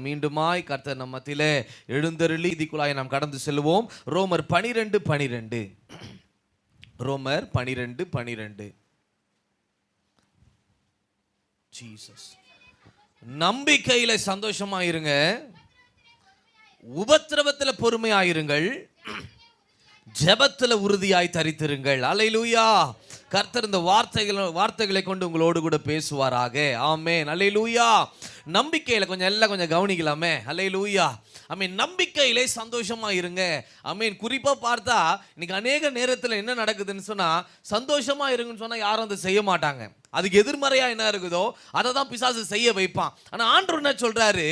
மீண்டுமாய் கர்த்தர் நம் மத்தியிலே எழுந்தருளி இதுக்குள்ளாய் நாம் கடந்து செல்வோம். ரோமர் 12:12. ரோமர் 12:12. ஜீசஸ். நம்பிக்கையில சந்தோஷமா இருங்க, உபத்திரவத்துல பொறுமையாயிருங்கள், ஜெபத்துல உறுதியாய் தரித்திருங்கள். அல்லேலூயா. கர்த்தர் இந்த வார்த்தைகளை கொண்டு உங்களோடு கூட பேசுவாராக. ஆமென். அல்லேலூயா. நம்பிக்கையில கொஞ்சம் கவனிக்கலாமே. அல்லேலூயா. ஆமென். நம்பிக்கையிலே சந்தோஷமா இருங்க. ஆமென். குறிப்பா பார்த்தா இன்னைக்கு அநேக நேரத்தில் என்ன நடக்குதுன்னு சொன்னா, சந்தோஷமா இருங்கன்னு சொன்னா யாரும் அதை செய்ய மாட்டாங்க. அதுக்கு எதிர்மறையா என்ன இருக்குதோ அதை தான் பிசாசு செய்ய வைப்பான். ஆனா ஆண்டவர் என்ன சொல்றாரு?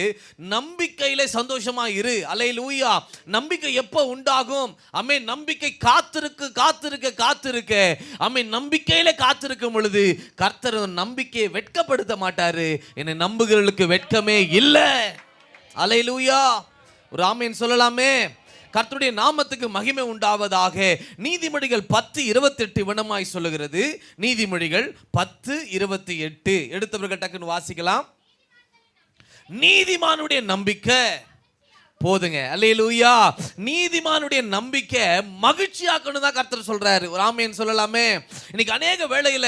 நம்பிக்கையிலே சந்தோஷமா இரு. அல்லேலூயா. நம்பிக்கை எப்போ உண்டாகும்? ஆமென். நம்பிக்கை காத்திருக்க ஆமென். நம்பிக்கையில காத்திருக்கும் பொழுது கர்த்தர் நம்பிக்கையை வெட்கப்படுத்த மாட்டாரு. என்னை நம்புகிறவர்களுக்கு வெட்கமே இல்லை. அல்லேலூயா. ஒரு ஆமென் சொல்லலாமே. கர்த்தருடைய நாமத்துக்கு மகிமை உண்டாவதாக. நீதிமொழிகள் 10:28 வினமாய் சொல்லுகிறது. நீதிமொழிகள் 10:28 எடுத்தவர்கள் டக்குன்னு வாசிக்கலாம். நீதிமானுடைய நம்பிக்கை போதுங்க. அல்லேலூயா. நீதிமானுடைய நம்பிக்கை மகிழ்ச்சியாக்கணும் தான் கர்த்தர் சொல்றாரு. ஒரு ஆமென் சொல்லலாமே. இன்னைக்கு அநேக வேளையில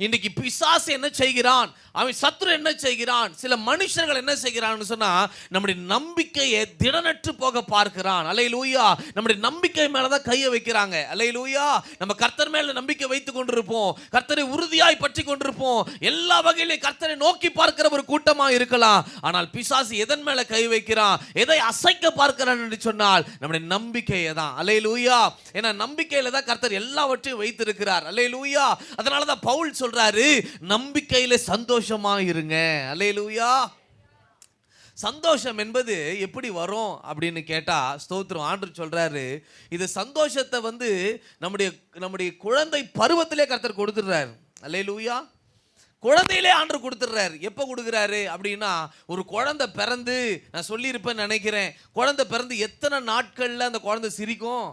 இன்னைக்கு பிசாசு என்ன செய்கிறான், அவன் சத்துரு என்ன செய்கிறான், சில மனுஷர்கள் என்ன செய்கிறான்னு சொன்னா நம்முடைய நம்பிக்கையை திடனற்று போக பார்க்கிறான். அல்லேலூயா. நம்முடைய நம்பிக்கை மேலதான் கையை வைக்கிறாங்க. அல்லேலூயா. நம்ம கர்த்தர் மேல நம்பிக்கை வைத்துக் கொண்டிருப்போம், கர்த்தரை உறுதியாய் பற்றி கொண்டிருப்போம், எல்லா வகையிலும் கர்த்தரை நோக்கி பார்க்கிற ஒரு கூட்டமா இருக்கலாம். ஆனால் பிசாசு எதன் மேல கை வைக்கிறான், எதை அசைக்க பார்க்கிறான் என்று சொன்னால் நம்முடைய நம்பிக்கையை தான். அல்லேலூயா. ஏன்னா நம்பிக்கையில தான் கர்த்தர் எல்லாவற்றையும் வைத்திருக்கிறார். அல்லேலூயா. அதனாலதான் பவுல் சொல்றாரு, நம்பிக்கையில சந்தோஷமா இருங்க. அல்லேலூயா. சந்தோஷம் என்பது எப்படி வரும் அப்படின்னு கேட்டா, ஸ்தோத்திரம், ஆண்டவர் சொல்றாரு, இது சந்தோஷத்தை நம்முடைய குழந்தை பருவத்திலே கர்த்தர் கொடுத்துடுறாரு. அல்லேலூயா. குழந்தையிலே ஆண்டவர் கொடுத்துடுறாரு. எப்போ கொடுக்குறாரு அப்படின்னா, ஒரு குழந்தை பிறந்து, நான் சொல்லியிருப்பேன்னு நினைக்கிறேன், குழந்தை பிறந்து எத்தனை நாட்களில் அந்த குழந்தை சிரிக்கும்,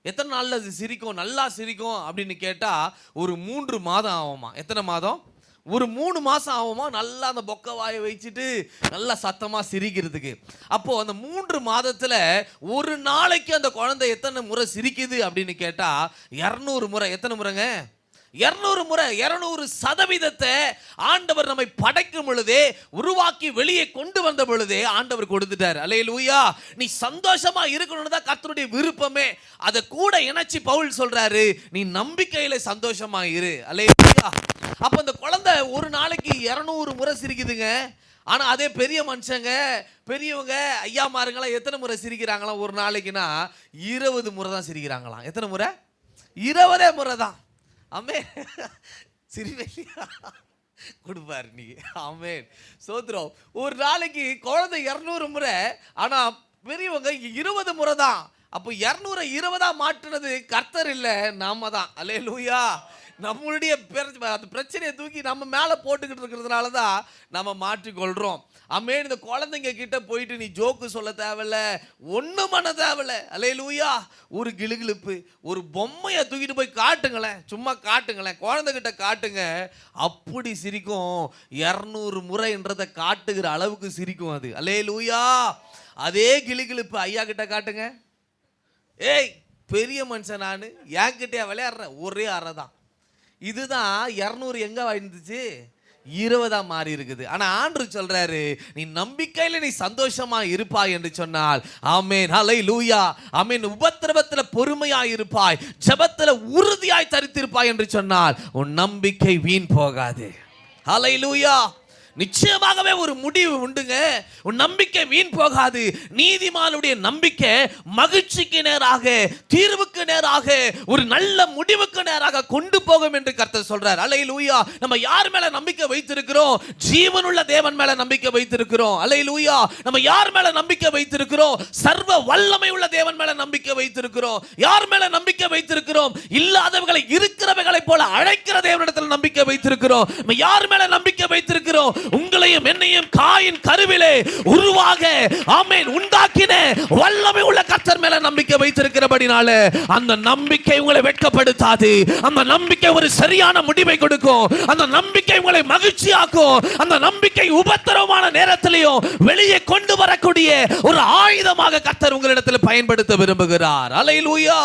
எத்தனை நாளில் அது சிரிக்கும், நல்லா சிரிக்கும் அப்படின்னு கேட்டால் ஒரு 3 மாதம் ஆகுமா. எத்தனை மாதம்? ஒரு 3 மாதம் ஆகுமா. நல்லா அந்த பொக்க வாயை வச்சுட்டு நல்லா சத்தமாக சிரிக்கிறதுக்கு. அப்போது அந்த 3 மாதத்தில் ஒரு நாளைக்கு அந்த குழந்தை எத்தனை முறை சிரிக்குது அப்படின்னு கேட்டால் 200 முறை. எத்தனை முறைங்க? 200 முறை. 200% ஆண்டவர் நம்மை படைக்கும் பொழுதே, உருவாக்கி வெளியே கொண்டு வந்த பொழுதே ஆண்டவர் கொடுத்துட்டார். அல்லேலூயா. நீ சந்தோஷமா இருக்கணும்னு தான் கர்த்தருடைய விருப்பமே. அதை கூட இணைச்சி பவுல் சொல்றாரு, நீ நம்பிக்கையில சந்தோஷமா இரு. அல்லேலூயா. அப்ப அந்த குழந்தை ஒரு நாளைக்கு 200 முறை சிரிக்குதுங்க. ஆனா அதே பெரிய மனுஷங்க, பெரியவங்க, ஐயா மாருங்களாம் எத்தனை முறை சிரிக்கிறாங்களாம் ஒரு நாளைக்குன்னா 20 முறை தான் சிரிக்கிறாங்களாம். எத்தனை முறை? 20 முறை தான். ஆமென். சிரிவையா கொடுப்பாரு நீ. ஆமென். சோத்ரம். ஒரு நாளைக்கு குழந்தை 200 முறை, ஆனா பெரியவங்க 20 முறை தான். அப்போ 220 மாற்றுனது கர்த்தர் இல்லை, நாம தான். அல்லேலூயா. நம்மளுடைய பிரச்சனையை தூக்கி நம்ம மேலே போட்டுக்கிட்டு இருக்கிறதுனால தான் நம்ம மாற்றிக்கொள்கிறோம். ஆமென். இந்த குழந்தைங்க கிட்ட போயிட்டு நீ ஜோக்கு சொல்ல தேவையில்ல, ஒன்றும் பண்ண தேவையில்ல. அல்லேலூயா. ஒரு கிளுகிழுப்பு, ஒரு பொம்மையை தூக்கிட்டு போய் காட்டுங்களேன், சும்மா காட்டுங்களேன், குழந்தைகிட்ட காட்டுங்க, அப்படி சிரிக்கும். 200 முறைன்றதை காட்டுகிற அளவுக்கு சிரிக்கும் அது. அல்லேலூயா. அதே கிளுகிழுப்பு ஐயா கிட்ட காட்டுங்க, ஏய் பெரிய மனுஷன் நான், என்கிட்டே விளையாடுறேன், ஒரே அறை தான். இதுதான் 200 எங்க வந்துச்சு, 20 மாறி இருக்குது. ஆனா ஆண்டவர் சொல்றாரு, நீ நம்பிக்கையில நீ சந்தோஷமா இருப்பாய் என்று சொன்னால், ஆமென், ஹல்லேலூயா, ஆமென், உபத்திரவத்துல பொறுமையாய் இருப்பாய், ஜெபத்துல உறுதியாய் தரித்திருப்பாய் என்று சொன்னால் உன் நம்பிக்கை வீண் போகாது. ஹல்லேலூயா. நிச்சயமாகவே ஒரு முடிவு உண்டுங்க. உன் நம்பிக்கை வீண் போகாது. நீதிமானுடைய நம்பிக்கை மகிழ்ச்சிக்கு நேராக, தீர்வுக்கு நேராக, ஒரு நல்ல முடிவுக்கு நேராக கொண்டு போகும் என்று கர்த்தர் சொல்றார். அல்லேலூயா. நம்ம யார் மேல நம்பிக்கை வைத்திருக்கிறோம்? ஜீவனுள்ள தேவன் மேல நம்பிக்கை வைத்திருக்கிறோம். அல்லேலூயா. நம்ம யார் மேல நம்பிக்கை வைத்திருக்கிறோம்? சர்வ வல்லமை உள்ள தேவன் மேல நம்பிக்கை வைத்திருக்கிறோம். யார் மேல நம்பிக்கை வைத்திருக்கிறோம்? இல்லாதவர்களை இருக்கிறவைகளை போல அழைக்கிற தேவனிடத்தில் நம்பிக்கை வைத்திருக்கிறோம். நம்ம யார் மேல நம்பிக்கை வைத்திருக்கிறோம்? உங்களையும் என்னையும் காயின் கருவிலே உருவாக ஆமென் உண்டாக்கின வல்லமை உள்ள கர்த்தர் மேல நம்பிக்கை வைத்திருக்கிறபடினால அந்த நம்பிக்கை உங்களை வெட்கப்படுத்தாது. அந்த நம்பிக்கை ஒரு சரியான முடிவை கொடுக்கும். அந்த நம்பிக்கை உங்களை மகிழ்ச்சியாக்கும். அந்த நம்பிக்கை உபத்திரவமான நேரத்திலையும் வெளியே கொண்டு வரக்கூடிய ஒரு ஆயுதமாக கர்த்தர் உங்களிடத்தில் பயன்படுத்த விரும்புகிறார். அல்லேலூயா.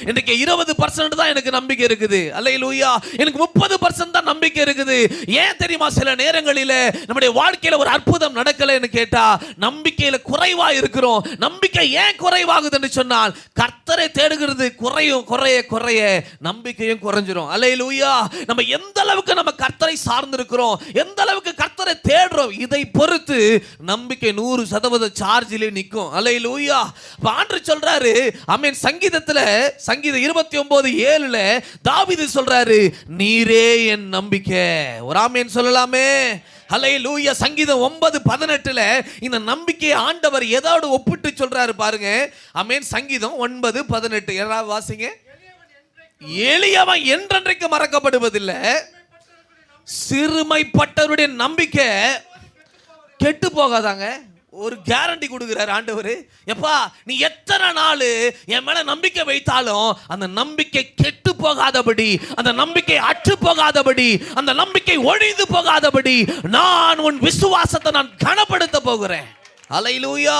இன்னைக்கு 20% தான் எனக்கு நம்பிக்கை இருக்குது. அல்லேலூயா. எனக்கு 30% தான் நம்பிக்கை இருக்குது. ஏன் தெரியுமா? சில நேரங்களிலே நம்முடைய வாழ்க்கையில ஒரு அற்புதம் நடக்கலைன்னு கேட்டா நம்பிக்கையில குறைவா இருக்கிறோம். நம்பிக்கை ஏன் குறைவாகுதுன்னு சொன்னால் கர்த்தரை தேடுகிறது குறையும், குறைய குறைய நம்பிக்கையும் குறைஞ்சிரும். அல்லேலூயா. நம்ம எந்த அளவுக்கு நம்ம கர்த்தரை சார்ந்து இருக்கிறோம், எந்த அளவுக்கு கர்த்தரை தேடுறோம், இதை பொறுத்து நம்பிக்கை 100% சார்ஜிலே நிற்கும். அல்லேலூயா. ஆண்டவர் சொல்றாரு ஆமென். சங்கீதத்துல சங்கீதம் 29:7 தாவீது சொல்றாரு, நீரே என் நம்பிக்கை. ஒரு ஆமென் சொல்லலாமே. ஹல்லேலூயா. சங்கீதம் 9:18 இந்த நம்பிக்கையை ஆண்டவர் எதோடு ஒப்பிட்டு சொல்றாரு பாருங்க. ஆமென். சங்கீதம் 9:18 யாராவது வாசிங்க. எளியவன் என்றென்றைக்கு மறக்கப்படுவதில்லை, சிறுமைப்பட்டவருடைய நம்பிக்கை கெட்டு போகாதாங்க. ஒரு கேரண்டி கொடுக்கிறார் ஆண்டவர். எப்பா நீ எத்தனை நாள் என் மேல நம்பிக்கை வைத்தாலும் அந்த நம்பிக்கை கெட்டு போகாதபடி, அந்த நம்பிக்கை அற்று போகாதபடி, அந்த நம்பிக்கை ஒழிந்து போகாதபடி நான் உன் விசுவாசத்தை நான் கனப்படுத்த போகிறேன். அல்லேலூயா.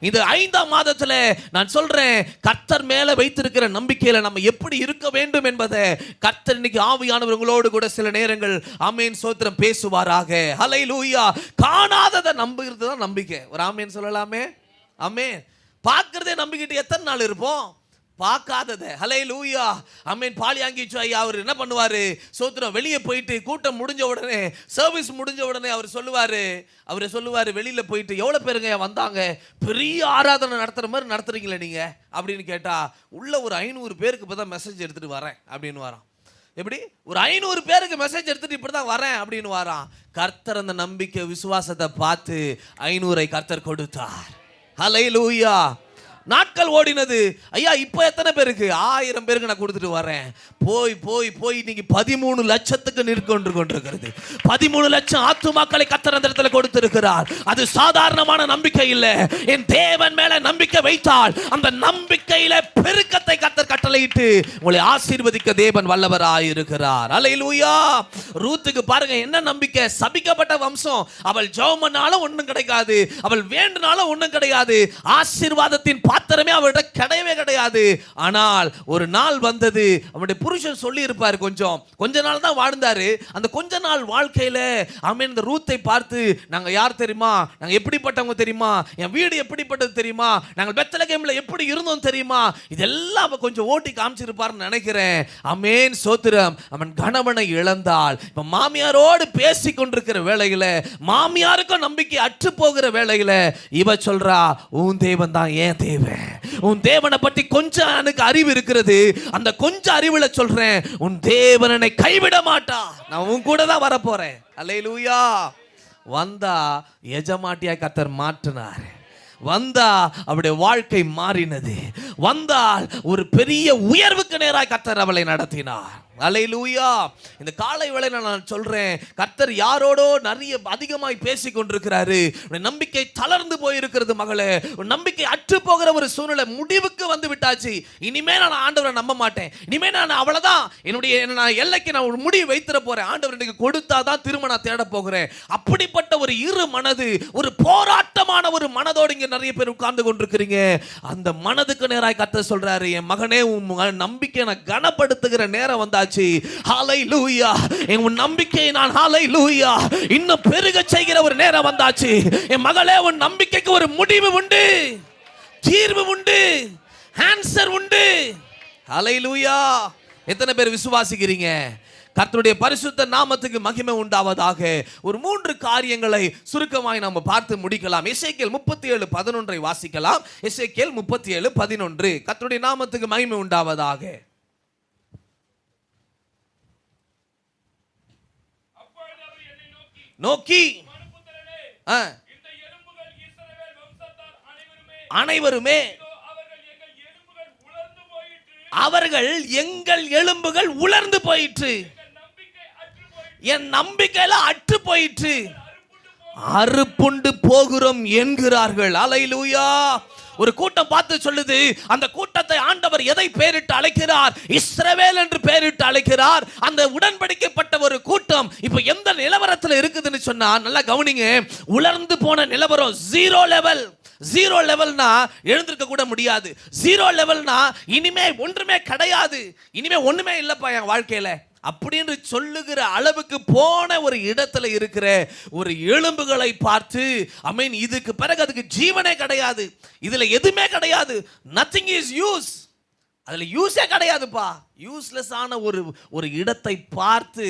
இந்த 5ஆம் மாதத்துல நான் சொல்றேன், கர்த்தர் மேல வைத்திருக்கிற நம்பிக்கையில நம்ம எப்படி இருக்க வேண்டும் என்பதை கர்த்தர் இன்னைக்கு ஆவியானவர் உங்களோடு கூட சில நேரங்கள் ஆமென் ஸ்தோத்திரம் பேசுவாராக. ஹல்லேலூயா. காணாததை நம்புகிறது தான் நம்பிக்கை. ஒரு ஆமென் சொல்லலாமே. ஆமென். பார்க்கிறதே நம்பிக்கிட்டு எத்தனை நாள் இருப்போம்? பார்க்காததை. ஹல்லேலூயா. ஆமென். பாலியாங்கிச்சு ஐயா அவர் என்ன பண்ணுவாரு? ஸ்தோத்திரம் வெளியே போயிட்டு கூட்டம் முடிஞ்ச உடனே, சர்வீஸ் முடிஞ்ச உடனே அவர் சொல்லுவாரு வெளியில போயிட்டு, எவ்வளவு பேருங்க வந்தாங்க, பெரிய ஆராதனை நடத்துற மாதிரி நடத்துறீங்களே நீங்க அப்படின்னு கேட்டா, உள்ள ஒரு 500 பேருக்கு இப்பதான் மெசேஜ் எடுத்துட்டு வரேன் அப்படின்னு வரான். எப்படி? ஒரு 500 பேருக்கு மெசேஜ் எடுத்துட்டு இப்படிதான் வரேன் அப்படின்னு வரான். கர்த்தர் அந்த நம்பிக்கை விசுவாசத்தை பார்த்து 500 கர்த்தர் கொடுத்தார். ஹல்லேலூயா. நாட்கள் ஓடினது. ஐயா இப்போ எத்தனை பேருக்கு? 1000 பேருக்கு நான் கொடுத்துட்டு வரேன். போய் போய் போய் இன்னைக்கு 13 லட்சத்துக்கு நிற்கொண்டு கொண்டிருக்கிறது. 13 லட்சம் ஆத்துமாக்களை கர்த்தர் அந்த இடத்துல கொடுத்திருக்கிறார். அது சாதாரணமான நம்பிக்கை இல்லை. என் தேவன் மேல நம்பிக்கை வைத்தால் அந்த நம்பிக்கையில பெருக்கத்தை கர்த்தர் கட்டளையிட்டு உங்களை ஆசீர்வதிக்க தேவன் வல்லவராய் இருக்கிறார். அல்லேலூயா. ரூத்துக்கு பாருங்க என்ன நம்பிக்கை. சபிக்கப்பட்ட வம்சம். அவள் ஜெபம் பண்ணாலும் ஒண்ணும் கிடைக்காது, அவள் வேண்டுனாலும் ஒண்ணும் கிடையாது, ஆசீர்வாதத்தின் பாத்திரமே அவர்கிட்ட கிடையவே கிடையாது. ஆனால் ஒரு நாள் வந்தது, அவருடைய புருஷன் சொல்லி இருப்பார், கொஞ்ச நாள் தான் வாழ்ந்தாரு. அந்த கொஞ்ச நாள் வாழ்க்கையில ஆமென் இந்த ரூத்தை பார்த்து, நாங்க யார் தெரியுமா, நாங்க எப்படிப்பட்டவங்க தெரியுமா, என் வீடு எப்படிப்பட்டது தெரியுமா, நாங்கள் பெத்லகேம்ல எப்படி இருந்தோம் தெரியுமா, இதெல்லாம் அவ கொஞ்சம் ஓட்டி காமிச்சிருப்பார்னு நினைக்கிறேன். ஆமென் ஸ்தோத்திரம். அவன் கணவனை இழந்தாள். இப்ப மாமியாரோடு பேசி கொண்டிருக்கிற வேளையில, மாமியாருக்கும் நம்பிக்கை அற்று போகிற வேளையில இவ சொல்றா, உன் தேவன் தான் ஏன் தேவன், உன் தேவனை பற்றி கொஞ்சம் எனக்கு அறிவு இருக்கிறது, அந்த கொஞ்சம் அறிவுல சொல்றேன், உன் தேவனை கைவிட மாட்டா, நான் உன் கூட தான் வர போறேன். அல்லேலூயா. வந்தா எஜமாட்டியா கர்த்தர் மாற்றினார். வந்தா அவருடைய வாழ்க்கை மாறினது. வந்தால் ஒரு பெரிய உயர்வுக்கு நேராக கர்த்தர் அவளை நடத்தினார். அல்லேலூயா. இந்த காலை வேளையில நான் சொல்றேன், கர்த்தர் யாரோடோ நிறைய அதிகமாய் பேசி கொண்டிருக்கிறாரு. நம்பிக்கை தளர்ந்து போயிருக்கிறது மகளே, நம்பிக்கை அற்று போகிற ஒரு சூழ்நிலை முடிவுக்கு வந்து விட்டாச்சு. இனிமே நான் ஆண்டவரை நம்ப மாட்டேன், இனிமே நான் அவ்வளவுதான், என்னுடைய எல்லைக்கு நான் ஒரு முடிவு வைத்திர போறேன், ஆண்டவர் எனக்கு கொடுத்தாதான் திரும்ப நான் தேட போகிறேன். அப்படிப்பட்ட ஒரு இரு மனது, ஒரு போராட்டமான ஒரு மனதோடு இங்க நிறைய பேர் உட்கார்ந்து கொண்டிருக்கிறீங்க. அந்த மனதுக்கு நேராக கர்த்தர் சொல்றாரு, என் மகனே உன் நம்பிக்கையை நான் கனப்படுத்துகிற நேரம் வந்தா. ஹல்லேலூயா. என் நம்பிக்கையை நான் ஹல்லேலூயா இன்னும் பெருக செய்கிற ஒரு நேரம் வந்தாச்சு. என் மகளே உன் நம்பிக்கைக்கு ஒரு முடிவு உண்டு, தீர்வு உண்டு, ஆன்சர் உண்டு. ஹல்லேலூயா. எத்தனை பேர் விசுவாசிக்கிறீங்க? கர்த்தருடைய பரிசுத்த நாமத்துக்கு மகிமை உண்டாவதாக. ஒரு 3 காரியங்களை சுருக்கமாய் நாம் பார்த்து முடிக்கலாம். எசேக்கியேல் 37:11 வாசிக்கலாம். எசேக்கியேல் 37:11. கர்த்தருடைய நாமத்துக்கு மகிமை உண்டாவதாக. நோக்கி அனைவருமே அவர்கள் எங்கள் எலும்புகள் உலர்ந்து போயிற்று, என் நம்பிக்கையில அற்று போயிற்று. அறுப்புண்டு போகிறோம் என்கிறார்கள். அல்லேலூயா. ஒரு கூட்டம் பார்த்து சொல்லுது, அந்த கூட்டத்தை ஆண்டவர் எதை பெயரிட்டு அழைக்கிறார்? இஸ்ரவேல் என்று பெயரிட்டு அழைக்கிறார். அந்த உடன்படிக்கப்பட்ட ஒரு கூட்டம் இப்ப எந்த நிலவரத்தில் இருக்குதுன்னு சொன்னா நல்லா கவனிங்க. உலர்ந்து போன நிலவரம், ஜீரோ லெவல். ஜீரோ லெவல்னா எழுந்திருக்க கூட முடியாது. ஜீரோ லெவல்னா இனிமே ஒன்றுமே கிடையாது, இனிமே ஒண்ணுமே இல்லப்பா என் வாழ்க்கையில அப்படின்னு சொல்லுகிற அளவுக்கு போன ஒரு இடத்துல இருக்கிற ஒரு எலும்புகளை பார்த்து, ஆமென், இதுக்கு பிறகு அதுக்கு ஜீவனே கிடையாது, இதுல எதுவுமே கிடையாது, நத்திங் இஸ் யூஸ், அதுல யூஸே கிடையாதுப்பா, யூஸ்லெஸ் ஆன ஒரு இடத்தை பார்த்து,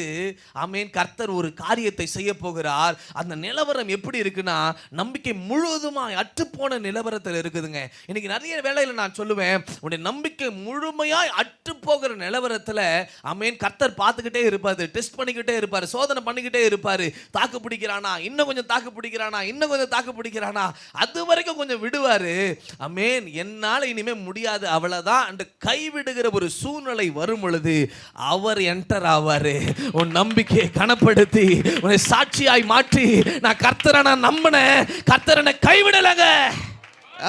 ஆமென், கர்த்தர் ஒரு காரியத்தை செய்ய போகிறார். அந்த நிலவரம் எப்படி இருக்குன்னா நம்பிக்கை முழுவதுமாய் அற்றுப்போன நிலவரத்தில் இருக்குதுங்க. இன்னைக்கு நிறைய வேளையில் நான் சொல்லுவேன், உன்னுடைய நம்பிக்கை முழுமையாய் அற்றுப்போகிற நிலவரத்தில், ஆமென், கர்த்தர் பார்த்துக்கிட்டே இருப்பாரு, டெஸ்ட் பண்ணிக்கிட்டே இருப்பாரு, சோதனை பண்ணிக்கிட்டே இருப்பாரு. தாக்கு பிடிக்கிறானா, இன்னும் கொஞ்சம் தாக்கு பிடிக்கிறானா, இன்னும் கொஞ்சம் தாக்கு பிடிக்கிறானா, அது வரைக்கும் கொஞ்சம் விடுவாரு. ஆமென், என்னால் இனிமே முடியாது அவ்வளவுதான் என்று கைவிடுகிற ஒரு சூழ்நிலை வரும் பொழுது அவர் என்டர் ஆவாரு. உன் நம்பிக்கையை கனப்படுத்தி உன்னை சாட்சியாய் மாற்றி, நான் கர்த்தரை நான் நம்பினேன், கர்த்தரை கைவிடலங்க.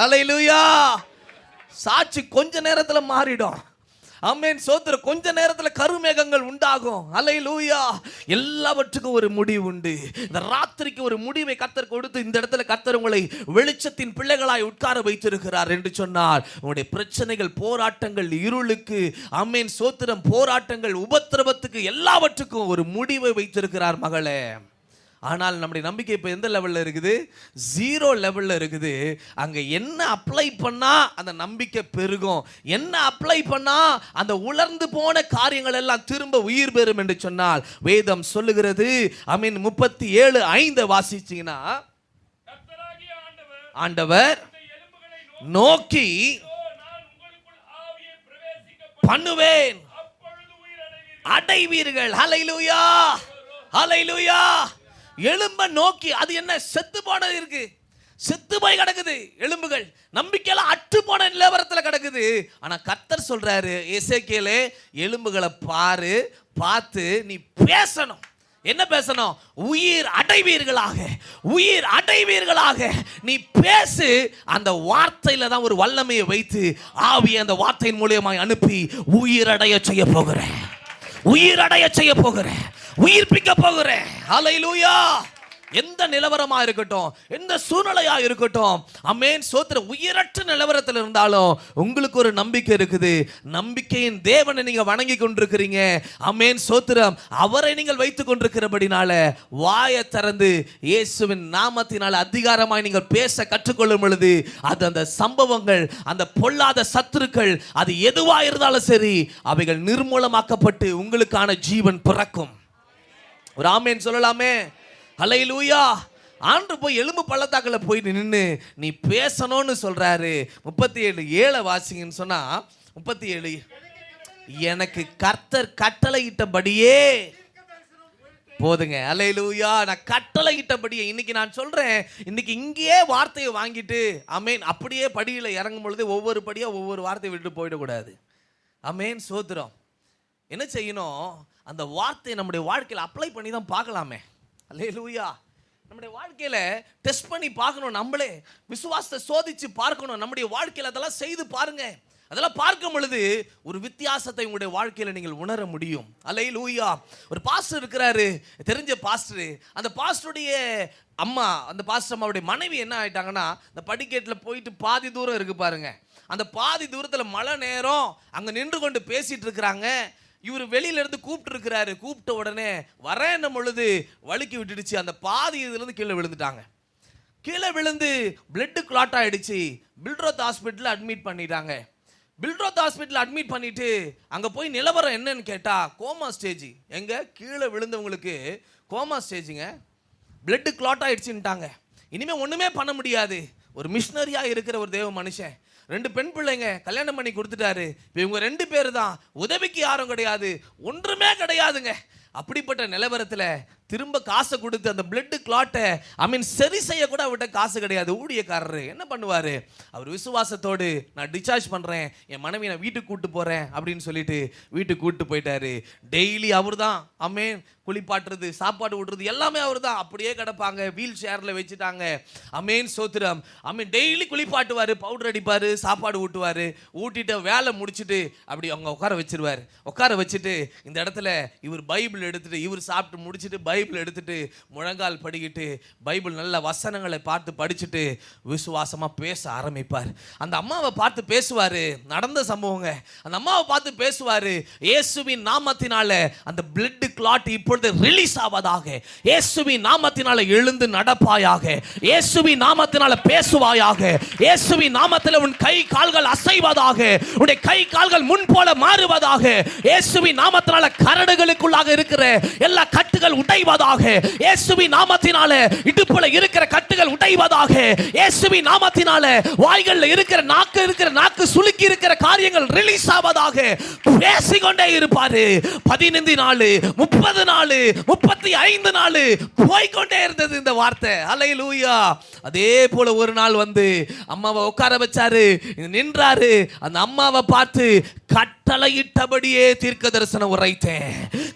அல்லேலூயா. சாட்சி கொஞ்ச நேரத்துல மாறிடும். ஆமென், சோத்திரம். கொஞ்ச நேரத்துல கருமேகங்கள் உண்டாகும். அல்லேலூயா. எல்லாவற்றுக்கும் ஒரு முடிவு உண்டு. இந்த ராத்திரிக்கு ஒரு முடிவை கர்த்தர் கொடுத்து இந்த இடத்துல கர்த்தர் உங்களை வெளிச்சத்தின் பிள்ளைகளாய் உட்கார வைத்திருக்கிறார் என்று சொன்னார். உங்களுடைய பிரச்சனைகள், போராட்டங்கள், இருளுக்கு, ஆமென், சோத்திரம், போராட்டங்கள், உபத்திரவத்துக்கு எல்லாவற்றுக்கும் ஒரு முடிவை வைத்திருக்கிறார் மகளே. ஆனால் நம்முடைய நம்பிக்கை இப்போ எந்த லெவலில் இருக்குது? ஜீரோ லெவலில் இருக்குது. அங்கே என்ன அப்ளை பண்ணா அந்த நம்பிக்கை பெருகும், என்ன அப்ளை பண்ணா அந்த உலர்ந்து போன காரியங்கள் எல்லாம் திரும்ப உயிர் பெறும் என்று சொன்னால் வேதம் சொல்லுகிறது. ஆமென். 37:5 வாசிச்சீங்கன்னா, ஆண்டவர் நோக்கி பண்ணுவேன், அடைவீர்கள். ஹல்லேலூயா, ஹல்லேலூயா. எலும்ப நோக்கி, அது என்ன? செத்து போனது இருக்கு, செத்து போய் கிடக்குது எலும்புகள், நம்பிக்கையெல்லாம் அற்று போன நிலவரத்தில் கிடக்குது. ஆனா கர்த்தர் சொல்றாரு, எசேக்கியேலே, எலும்புகளை பாரு, பார்த்து நீ பேசணும். என்ன பேசணும்? உயிர் அடைவீர்களாக, உயிர் அடைவீர்களாக நீ பேசு. அந்த வார்த்தையில தான் ஒரு வல்லமையை வைத்து ஆவியை அந்த வார்த்தையின் மூலமாய் அனுப்பி உயிரடைய செய்ய போகிறேன், உயிரடைய செய்ய போகிறேன், உயிர்ப்பிக்க போகிறேன். ஹல்லேலூயா. எந்த நிலவரமா இருக்கட்டும், எந்த சூழ்நிலையா இருக்கட்டும், ஆமென், சோத்திரம், உயிரற்ற நிலவரத்தில் இருந்தாலும் உங்களுக்கு ஒரு நம்பிக்கை இருக்குது. நம்பிக்கையின் தேவனை நீங்க வணங்கி கொண்டிருக்கிறீங்க. ஆமென், சோத்திரம். அவரை நீங்கள் வைத்துக் கொண்டிருக்கிறபடினால வாயை திறந்து இயேசுவின் நாமத்தினால் அதிகாரமாய் நீங்கள் பேச கற்றுக்கொள்ளும் பொழுது அது அந்த சம்பவங்கள், அந்த பொல்லாத சத்துருக்கள், அது எதுவா இருந்தாலும் சரி, அவைகள் நிர்மூலமாக்கப்பட்டு உங்களுக்கான ஜீவன் பிறக்கும். ஒரு ஆமென் சொல்லலாமே. ஹல்லேலூயா. ஆண்டு போய் எலும்பு பள்ளத்தாக்குல போய் நின்று நீ பேசணும்னு சொல்றாரு. 37:7 வாசிங்கன்னு சொன்னா, 37, எனக்கு கர்த்தர் கட்டளையிட்டபடியே போதுங்க. ஹல்லேலூயா. நான் கட்டளையிட்டபடியே. இன்னைக்கு நான் சொல்றேன், இன்னைக்கு இங்கேயே வார்த்தையை வாங்கிட்டு, ஆமென், அப்படியே படியில இறங்கும் பொழுது ஒவ்வொரு படியா ஒவ்வொரு வார்த்தையை விட்டு போயிடக்கூடாது. ஆமென், சோத்திரம். என்ன செய்யணும்? அந்த வார்த்தையை நம்முடைய வாழ்க்கையில் அப்ளை பண்ணி தான் பார்க்கலாமே. அல்லேலூயா. நம்முடைய வாழ்க்கையில டெஸ்ட் பண்ணி பார்க்கணும், நம்மளே விசுவாசத்தை சோதிச்சு பார்க்கணும். நம்முடைய வாழ்க்கையில் அதெல்லாம் செய்து பாருங்க. அதெல்லாம் பார்க்கும் பொழுது ஒரு வித்தியாசத்தை உங்களுடைய வாழ்க்கையில நீங்கள் உணர முடியும். அல்லேலூயா. ஒரு பாஸ்டர் இருக்கிறாரு, தெரிஞ்ச பாஸ்டர். அந்த பாஸ்டருடைய அம்மா, அந்த பாஸ்டர் அம்மாவுடைய மனைவி என்ன ஆயிட்டாங்கன்னா, இந்த படிக்கட்டில் போயிட்டு பாதி தூரம் இருக்கு பாருங்க, அந்த பாதி தூரத்தில் மழை நேரம் அங்க நின்று கொண்டு பேசிட்டு இருக்கிறாங்க. இவர் வெளியில இருந்து கூப்பிட்டு இருக்கிறாரு. கூப்பிட்ட உடனே வரேன்னும் பொழுது வழுக்கி விட்டுடுச்சு. அந்த பாதி இதுல இருந்து கீழே விழுந்துட்டாங்க. கீழே விழுந்து பிளட் கிளாட் ஆயிடுச்சு. பில்ட்ரோத் ஹாஸ்பிட்டல் அட்மிட் பண்ணிட்டாங்க. பில்ட்ரோத் ஹாஸ்பிட்டல் அட்மிட் பண்ணிட்டு அங்க போய் நிலவரம் என்னன்னு கேட்டா, கோமா ஸ்டேஜ். எங்க? கீழே விழுந்தவங்களுக்கு கோமா ஸ்டேஜுங்க. பிளட் கிளாட் ஆயிடுச்சுட்டாங்க. இனிமே ஒண்ணுமே பண்ண முடியாது. ஒரு மிஷினரியா இருக்கிற ஒரு தேவ மனுஷன், 2 பெண் பிள்ளைங்க, கல்யாணம் பண்ணி கொடுத்துட்டாரு. இவங்க 2 பேர் தான், உதவிக்கு யாரும் கிடையாது, ஒன்றுமே கிடையாதுங்க. அப்படிப்பட்ட நிலவரத்தில் திரும்ப காசை கொடுத்து அந்த பிளட் கிளாட்டை, ஐ மீன், சரி செய்ய கூட அவர்கிட்ட காசு கிடையாது. ஊழியக்காரரு என்ன பண்ணுவாரு? அவர் விசுவாசத்தோடு நான் டிஸ்சார்ஜ் பண்றேன், என் மனைவி நான் வீட்டுக்கு கூட்டு போறேன் அப்படின்னு சொல்லிட்டு வீட்டுக்கு கூட்டு போயிட்டாரு. டெய்லி அவர் தான், ஆமென், குளிப்பாட்டுறது, சாப்பாடு விடுறது எல்லாமே அவர் தான். அப்படியே கிடப்பாங்க, வீல் சேரில் வச்சுட்டாங்க. அமேன், சோத்திரம். அமேன். டெய்லி குளிப்பாட்டுவார், பவுடர் அடிப்பார், சாப்பாடு ஊட்டுவார். ஊட்டிட்டு வேலை முடிச்சுட்டு அப்படி அவங்க உட்கார வச்சிருவார். உட்கார வச்சுட்டு இந்த இடத்துல இவர் பைபிள் எடுத்துட்டு, இவர் சாப்பிட்டு முடிச்சுட்டு பைபிள் எடுத்துட்டு முழங்கால் படிக்கிட்டு பைபிள் நல்ல வசனங்களை பார்த்து படிச்சுட்டு விசுவாசமாக பேச ஆரம்பிப்பார். அந்த அம்மாவை பார்த்து பேசுவார். நடந்த சம்பவங்க. அந்த அம்மாவை பார்த்து பேசுவார். இயேசுவின் நாமத்தினால அந்த பிளட் கிளாட் இப்பொழுது ரிலீஸ் ஆவதாக. இயேசுவின் நாமத்தினால எழுந்து நடப்பாயாக. இயேசுவின் நாமத்தினால பேசுவாயாக. இயேசுவின் நாமத்தில் உன் கை கால்கள் அசைவதாக. உன்னுடைய கை கால்கள் முன் போல மாறுவதாக. இயேசுவின் நாமத்தினால கரடுகளுக்குள்ளாக இருக்கிற எல்லா கட்டுகள் உடைவதாக. இயேசுவின் நாமத்தினால இடுப்புல இருக்கிற கட்டுகள் உடைவதாக. இயேசுவின் நாமத்தினால வாய்கள்ல இருக்கிற நாக்கு சுளுக்கி இருக்கிற காரியங்கள் ரிலீஸ் ஆவதாக. பேசிக்கொண்டே இருப்பாரு. 15 நாள், 30 நாள், 35 நாள் போய்கொண்டே இருந்தது இந்த வார்த்தை. அல்லேலூயா. அதே போல ஒரு நாள் வந்து அம்மாவை உட்கார வச்சாரு, நின்றாரு. அந்த அம்மாவை பார்த்து கட்டளையிட்டபடியே தீர்க்க தரிசனம் உரைத்தேன்.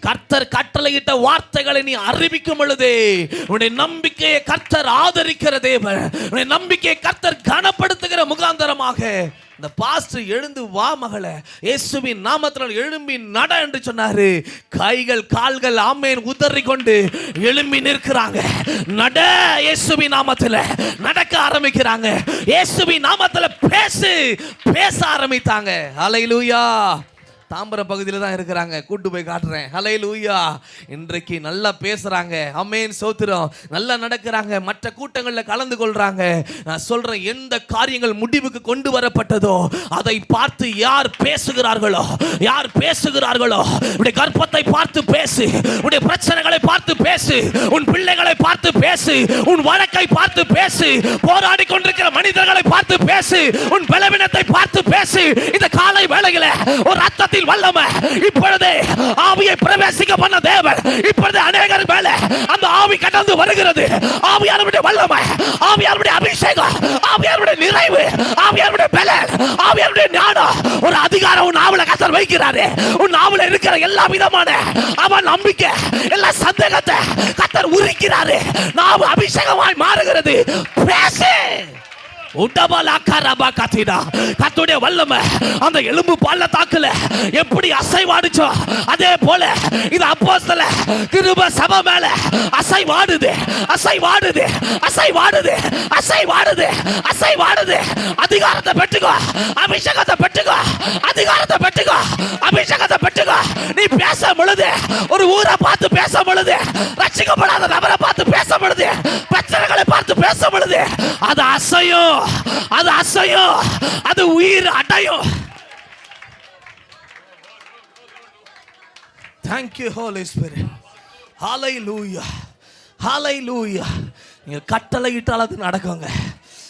கர்த்தர் கட்டளையிட்ட வார்த்தைகளை நீ அறிவிக்கும் பொழுதே உன்னுடைய நம்பிக்கையை கர்த்தர் ஆதரிக்கிற தேவன், உன்னுடைய நம்பிக்கையை கர்த்தர் கனப்படுத்துகிற முகாந்தரமாக இந்த பாஸ்டர் எழுந்து வா மகளே, இயேசுவின் நாமத்தினால் எழும்பி நட என்று சொன்னாரு. கைகள் கால்கள் ஆமேன் உதறி கொண்டு எழும்பி நிற்கிறாங்க. நட, இயேசுவின் நாமத்தில் நடக்க ஆரம்பிக்கிறாங்க. இயேசுவின் நாமத்தில் பேச ஆரம்பித்தாங்க. ஹல்லேலூயா. தாம்பரம் பகுதியில் தான் இருக்கிறாங்க, கூட்டு போய் காட்டுறேன். ஹல்லேலூயா. இன்றைக்கு நல்லா பேசுறாங்க. ஆமென், சோத்திரம். நல்லா நடக்கிறாங்க, மற்ற கூட்டங்களில் கலந்து கொள்றாங்க. நான் சொல்றேன், எந்த காரியங்கள் முடிவுக்கு கொண்டு வரப்பட்டதோ அதை பார்த்து யார் பேசுகிறார்களோ உடைய கர்ப்பத்தை பார்த்து பேசு, உடைய பிரச்சனைகளை பார்த்து பேசு, உன் பிள்ளைகளை பார்த்து பேசு, உன் வழக்கை பார்த்து பேசு, போராடி கொண்டிருக்கிற மனிதர்களை பார்த்து பேசு, உன் பலவீனத்தை பார்த்து பேசு. இந்த காலை வேளையில ஒரு ரத்தத்தில் வல்லமை இப்பொழுதே ஆவியை பிரவேசிக்க பண்ண தேவன் இப்பொழுது அநேகர் மேலே அந்த ஆவி கடந்து வருகிறது. ஆவியானவருடைய வல்லமை, ஆவியானவருடைய அபிஷேகம், ஆவியானவருடைய நிறைவு, ஆவியானவருடைய பலன், ஆவியானவருடைய ஞானம், ஒரு அதிகாரம் உன் நாவுல கர்த்தர் வைக்கிறாரு. உன் நாவுல இருக்கிற எல்லா விதமான அவன் நம்பிக்கை, எல்லா சந்தேகத்தை கர்த்தர் உரிக்கிறாரு. நாவு அபிஷேகமாய் மாறுகிறது. பேசு. கர்த்தருடைய வல்லமை அந்த எலும்பு பள்ளத்தாக்குல எப்படி அசைவாடுச்சோ அதே போல இது அப்போஸ்தலர் கிருபை சபை மேல அசைவாடுது. அதிகாரத்தை பெற்றுக்கோ, அபிஷேகத்தை பெற்றுக்கோ, அதிகாரத்தை பெற்றுக்கோ, அபிஷேகத்தை பெற்றுக்கோ. நீ பேச பொழுது, ஒரு ஊரை பார்த்து பேச பொழுது, ரட்சிக்கப்படாத நபரை பார்த்து பேச பொழுது, பிரச்சனைகளை பார்த்து பேச பொழுது, அது அசையும், அது உயிர் அடையும். Thank you Holy Spirit. Hallelujah. நீங்க கட்டளையிட்டால் அது நடக்குங்க.